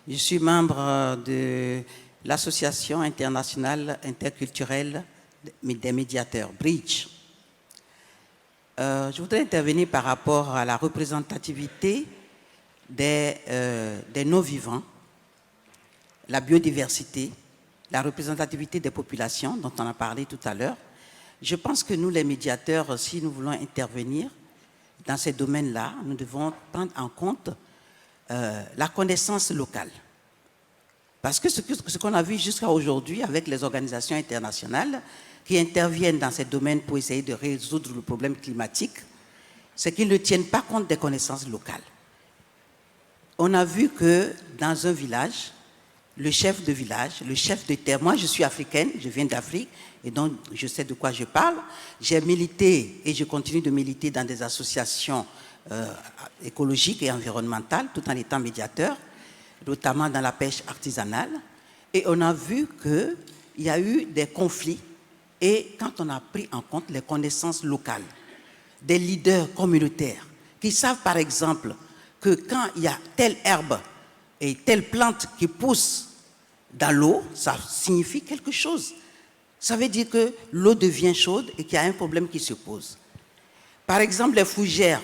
Je suis membre de l'Association internationale interculturelle des médiateurs, Bridge. Je voudrais intervenir par rapport à la représentativité des non-vivants, la biodiversité, la représentativité des populations dont on a parlé tout à l'heure. Je pense que nous, les médiateurs, si nous voulons intervenir dans ces domaines-là, nous devons prendre en compte la connaissance locale. Parce que ce qu'on a vu jusqu'à aujourd'hui avec les organisations internationales qui interviennent dans ces domaines pour essayer de résoudre le problème climatique, c'est qu'ils ne tiennent pas compte des connaissances locales. On a vu que dans un village, le chef de village, le chef de terre, moi je suis africaine, je viens d'Afrique, et donc je sais de quoi je parle. J'ai milité et je continue de militer dans des associations écologiques et environnementales, tout en étant médiateur, notamment dans la pêche artisanale. Et on a vu qu'il y a eu des conflits, et quand on a pris en compte les connaissances locales, des leaders communautaires, qui savent par exemple que quand il y a telle herbe et telle plante qui pousse dans l'eau, ça signifie quelque chose. Ça veut dire que l'eau devient chaude et qu'il y a un problème qui se pose. Par exemple, les fougères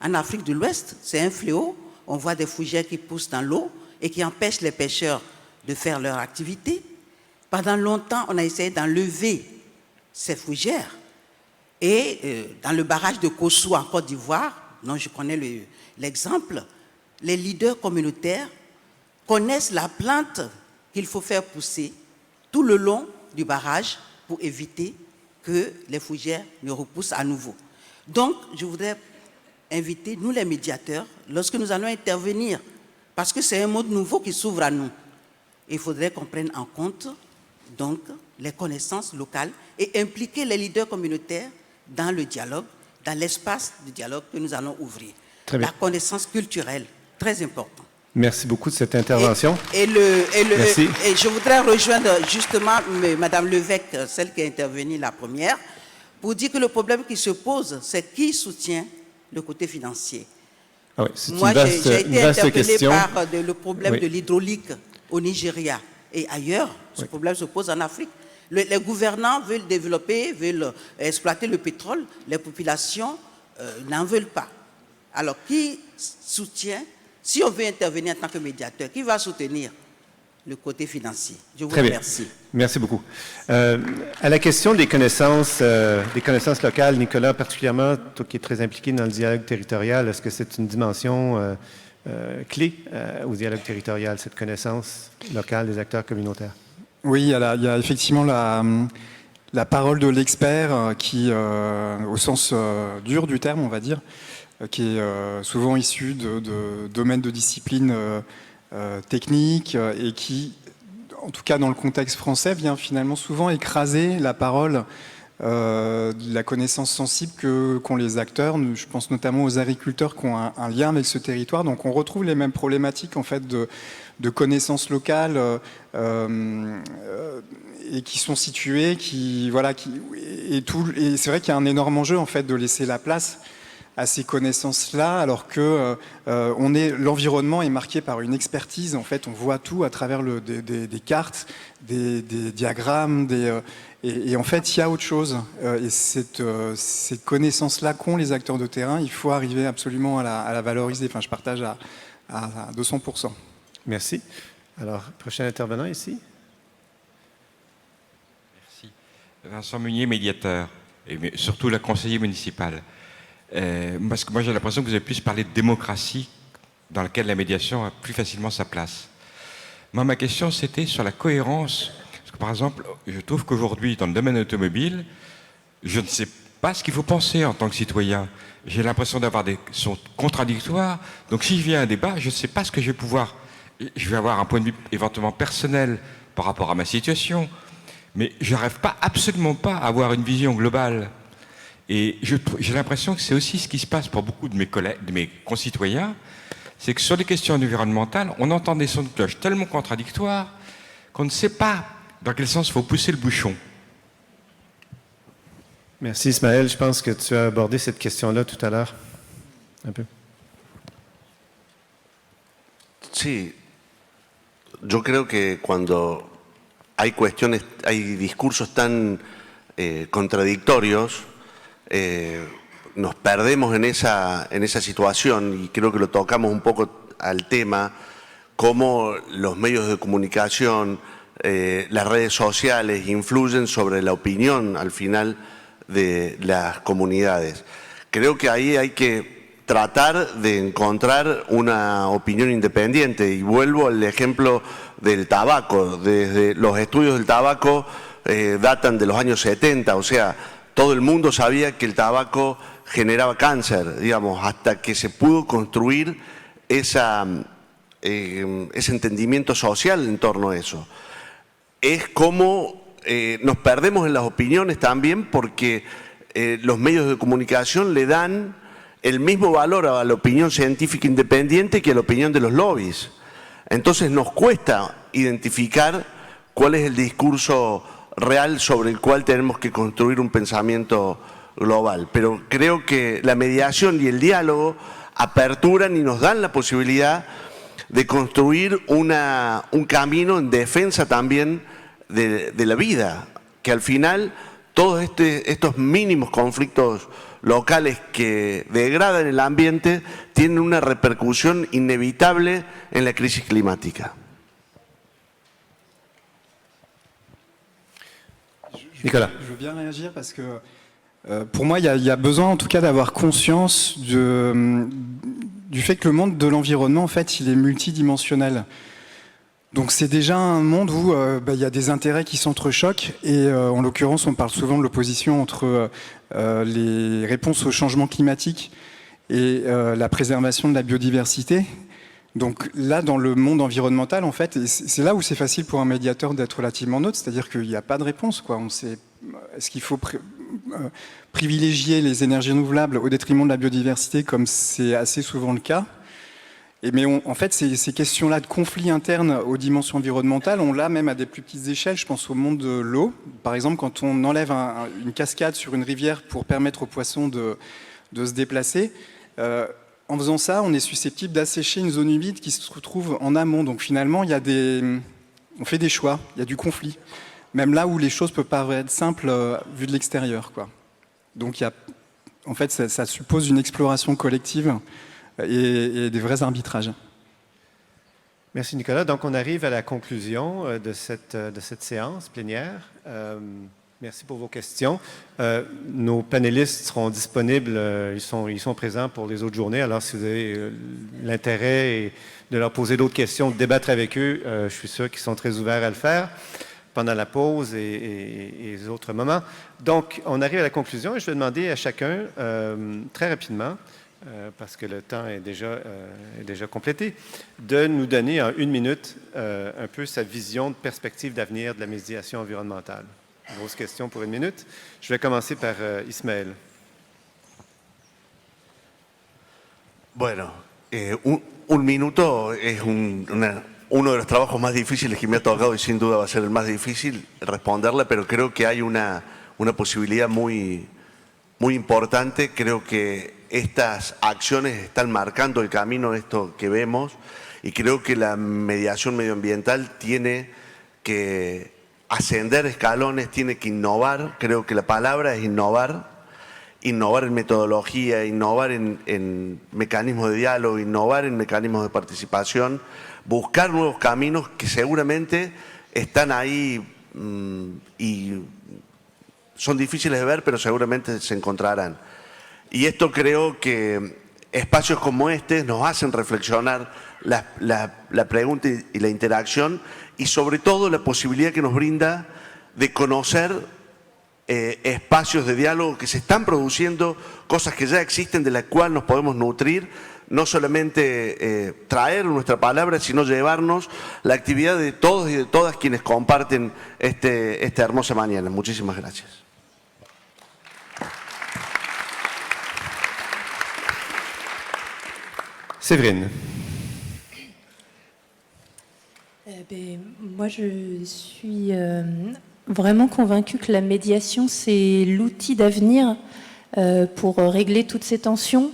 en Afrique de l'Ouest, c'est un fléau. On voit des fougères qui poussent dans l'eau et qui empêchent les pêcheurs de faire leur activité. Pendant longtemps, on a essayé d'enlever ces fougères. Et dans le barrage de Kossou en Côte d'Ivoire, dont je connais l'exemple, les leaders communautaires connaissent la plante qu'il faut faire pousser tout le long du barrage pour éviter que les fougères ne repoussent à nouveau. Donc, je voudrais inviter, nous les médiateurs, lorsque nous allons intervenir, parce que c'est un monde nouveau qui s'ouvre à nous, il faudrait qu'on prenne en compte donc les connaissances locales et impliquer les leaders communautaires dans le dialogue, dans l'espace de dialogue que nous allons ouvrir. Très bien. La connaissance culturelle, très importante. Merci beaucoup de cette intervention. Merci. Et je voudrais rejoindre justement Madame Levesque, celle qui est intervenue la première, pour dire que le problème qui se pose, c'est qui soutient le côté financier. Ah oui, c'est Moi, j'ai été interpellée par le problème de l'hydraulique au Nigeria et ailleurs. Ce problème se pose en Afrique. Les gouvernants veulent développer, veulent exploiter le pétrole. Les populations n'en veulent pas. Alors, qui soutient? Si on veut intervenir en tant que médiateur, qui va soutenir le côté financier? Je vous remercie. Merci beaucoup. À la question des connaissances locales, Nicolas, particulièrement, toi qui es très impliqué dans le dialogue territorial, est-ce que c'est une dimension clé au dialogue territorial, cette connaissance locale des acteurs communautaires? Oui, il y a effectivement la parole de l'expert qui, au sens dur du terme, on va dire, qui est souvent issu de domaines de disciplines techniques et qui, en tout cas dans le contexte français, vient finalement souvent écraser la parole, la connaissance sensible qu'ont les acteurs. Je pense notamment aux agriculteurs qui ont un lien avec ce territoire. Donc on retrouve les mêmes problématiques en fait de connaissances locales et qui sont situées, et c'est vrai qu'il y a un énorme enjeu en fait de laisser la place à ces connaissances-là, alors que l'environnement est marqué par une expertise. En fait, on voit tout à travers des cartes, des diagrammes, et en fait, il y a autre chose. Et cette connaissance-là qu'ont les acteurs de terrain, il faut arriver absolument à la valoriser. Enfin, je partage à 200%. Merci. Alors, prochain intervenant ici. Merci. Vincent Meunier, médiateur, et surtout la conseillère municipale. Parce que moi j'ai l'impression que vous avez plus parlé de démocratie dans laquelle la médiation a plus facilement sa place. Moi ma question c'était sur la cohérence. Parce que par exemple, je trouve qu'aujourd'hui dans le domaine automobile, je ne sais pas ce qu'il faut penser en tant que citoyen. J'ai l'impression d'avoir des sons contradictoires. Donc si je viens à un débat, je ne sais pas ce que je vais pouvoir. Je vais avoir un point de vue éventuellement personnel par rapport à ma situation, mais je n'arrive absolument pas à avoir une vision globale. Et j'ai l'impression que c'est aussi ce qui se passe pour beaucoup de mes collègues, de mes concitoyens, c'est que sur les questions environnementales, on entend des sons de cloche tellement contradictoires qu'on ne sait pas dans quel sens il faut pousser le bouchon. Merci Ismaël, je pense que tu as abordé cette question-là tout à l'heure. Un peu. Sí, yo creo que cuando hay discursos tan contradictorios, nos perdemos en esa situación, y creo que lo tocamos un poco al tema, cómo los medios de comunicación, las redes sociales influyen sobre la opinión al final de las comunidades. Creo que ahí hay que tratar de encontrar una opinión independiente, y vuelvo al ejemplo del tabaco. Desde los estudios del tabaco datan de los años 70, o sea, todo el mundo sabía que el tabaco generaba cáncer, digamos, hasta que se pudo construir ese entendimiento social en torno a eso. Es como nos perdemos en las opiniones también, porque los medios de comunicación le dan el mismo valor a la opinión científica independiente que a la opinión de los lobbies. Entonces nos cuesta identificar cuál es el discurso real sobre el cual tenemos que construir un pensamiento global. Pero creo que la mediación y el diálogo aperturan y nos dan la posibilidad de construir un camino en defensa también de la vida, que al final todos estos mínimos conflictos locales que degradan el ambiente tienen una repercusión inevitable en la crisis climática. Nicolas. Je veux bien réagir parce que pour moi, il y a besoin en tout cas d'avoir conscience du fait que le monde de l'environnement, en fait, il est multidimensionnel. Donc c'est déjà un monde où il y a des intérêts qui s'entrechoquent, et en l'occurrence on parle souvent de l'opposition entre les réponses au changement climatique et la préservation de la biodiversité. Donc là, dans le monde environnemental, en fait, c'est là où c'est facile pour un médiateur d'être relativement neutre, c'est-à-dire qu'il n'y a pas de réponse, quoi. Est-ce qu'il faut privilégier les énergies renouvelables au détriment de la biodiversité, comme c'est assez souvent le cas? Mais en fait, ces questions-là de conflits internes aux dimensions environnementales, on l'a même à des plus petites échelles. Je pense au monde de l'eau. Par exemple, quand on enlève une cascade sur une rivière pour permettre aux poissons de se déplacer, en faisant ça, on est susceptible d'assécher une zone humide qui se retrouve en amont. Donc finalement, on fait des choix, il y a du conflit. Même là où les choses peuvent paraître simples vues de l'extérieur, quoi. Donc en fait, ça suppose une exploration collective et des vrais arbitrages. Merci Nicolas. Donc on arrive à la conclusion de cette séance plénière. Merci pour vos questions. Nos panélistes seront disponibles, ils sont présents pour les autres journées. Alors si vous avez l'intérêt de leur poser d'autres questions, de débattre avec eux, je suis sûr qu'ils sont très ouverts à le faire pendant la pause et les autres moments. Donc on arrive à la conclusion, et je vais demander à chacun, très rapidement, parce que le temps est déjà complété, de nous donner en 1 minute un peu sa vision de perspective d'avenir de la médiation environnementale. Grosse question pour 1 minute. Je vais commencer par Ismaël. Bueno, un minuto es uno de los trabajos más difíciles que me ha tocado, y sin duda va a ser el más difícil responderle, pero creo que hay una posibilidad muy importante. Creo que estas acciones están marcando el camino de esto que vemos, y creo que la mediación medioambiental tiene que ascender escalones, tiene que innovar. Creo que la palabra es innovar en metodología, innovar en mecanismos de diálogo, innovar en mecanismos de participación, buscar nuevos caminos que seguramente están ahí y son difíciles de ver, pero seguramente se encontrarán. Y esto creo que espacios como este nos hacen reflexionar la pregunta y la interacción, y sobre todo la posibilidad que nos brinda de conocer espacios de diálogo que se están produciendo, cosas que ya existen de las cuales nos podemos nutrir, no solamente traer nuestra palabra, sino llevarnos la actividad de todos y de todas quienes comparten esta hermosa mañana. Muchísimas gracias. Séverine. Moi, je suis vraiment convaincue que la médiation, c'est l'outil d'avenir pour régler toutes ces tensions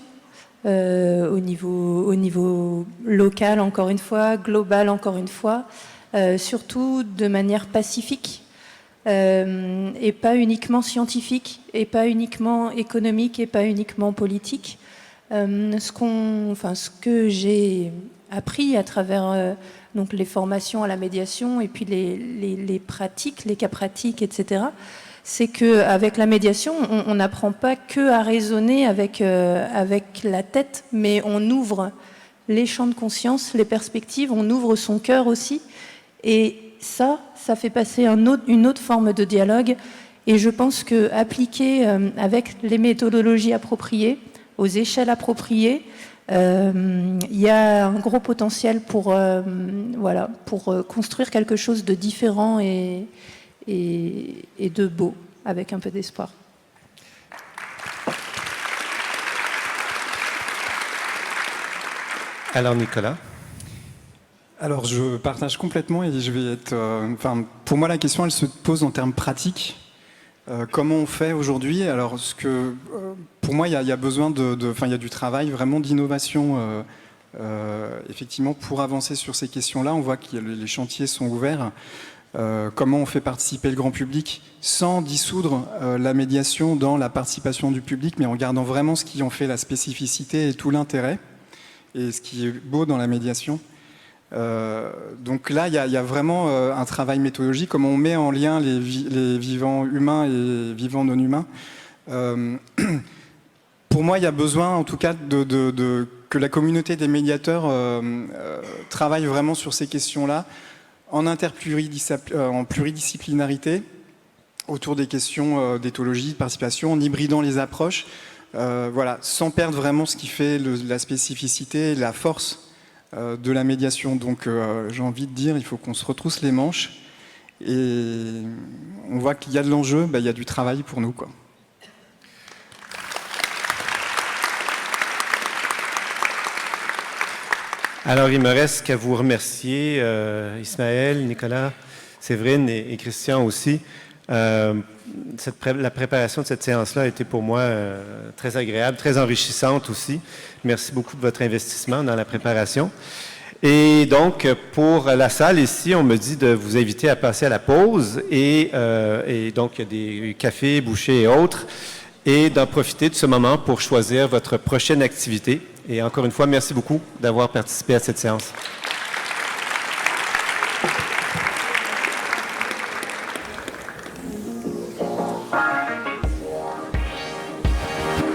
au niveau local, encore une fois, global, encore une fois, surtout de manière pacifique. et pas uniquement scientifique, et pas uniquement économique, et pas uniquement politique. Ce que j'ai appris à travers donc les formations à la médiation et puis les pratiques, les cas pratiques, etc., c'est qu'avec la médiation, on n'apprend pas que à raisonner avec la tête, mais on ouvre les champs de conscience, les perspectives, on ouvre son cœur aussi. Et ça fait passer une autre forme de dialogue. Et je pense qu'appliquer avec les méthodologies appropriées, aux échelles appropriées, il y a un gros potentiel pour construire quelque chose de différent et de beau, avec un peu d'espoir. Alors Nicolas. Alors je partage complètement et je vais être... pour moi la question elle se pose en termes pratiques. Comment on fait aujourd'hui? Alors pour moi il y a besoin il y a du travail vraiment d'innovation effectivement pour avancer sur ces questions-là. On voit que les chantiers sont ouverts. Comment on fait participer le grand public sans dissoudre la médiation dans la participation du public, mais en gardant vraiment ce qui en fait la spécificité et tout l'intérêt, et ce qui est beau dans la médiation. Donc là, il y a vraiment un travail méthodologique, comment on met en lien les vivants humains et vivants non humains. Pour moi, il y a besoin, en tout cas, que la communauté des médiateurs travaille vraiment sur ces questions-là, en pluridisciplinarité, autour des questions d'éthologie, de participation, en hybridant les approches, sans perdre vraiment ce qui fait la spécificité et la force de la médiation. Donc j'ai envie de dire, il faut qu'on se retrousse les manches, et on voit qu'il y a de l'enjeu, il y a du travail pour nous, quoi. Alors, il me reste qu'à vous remercier, Ismaël, Nicolas, Séverine et Christian aussi. La préparation de cette séance-là a été pour moi très agréable, très enrichissante aussi. Merci beaucoup de votre investissement dans la préparation. Et donc, pour la salle ici, on me dit de vous inviter à passer à la pause. Et donc, il y a des cafés, bouchées et autres. Et d'en profiter de ce moment pour choisir votre prochaine activité. Et encore une fois, merci beaucoup d'avoir participé à cette séance.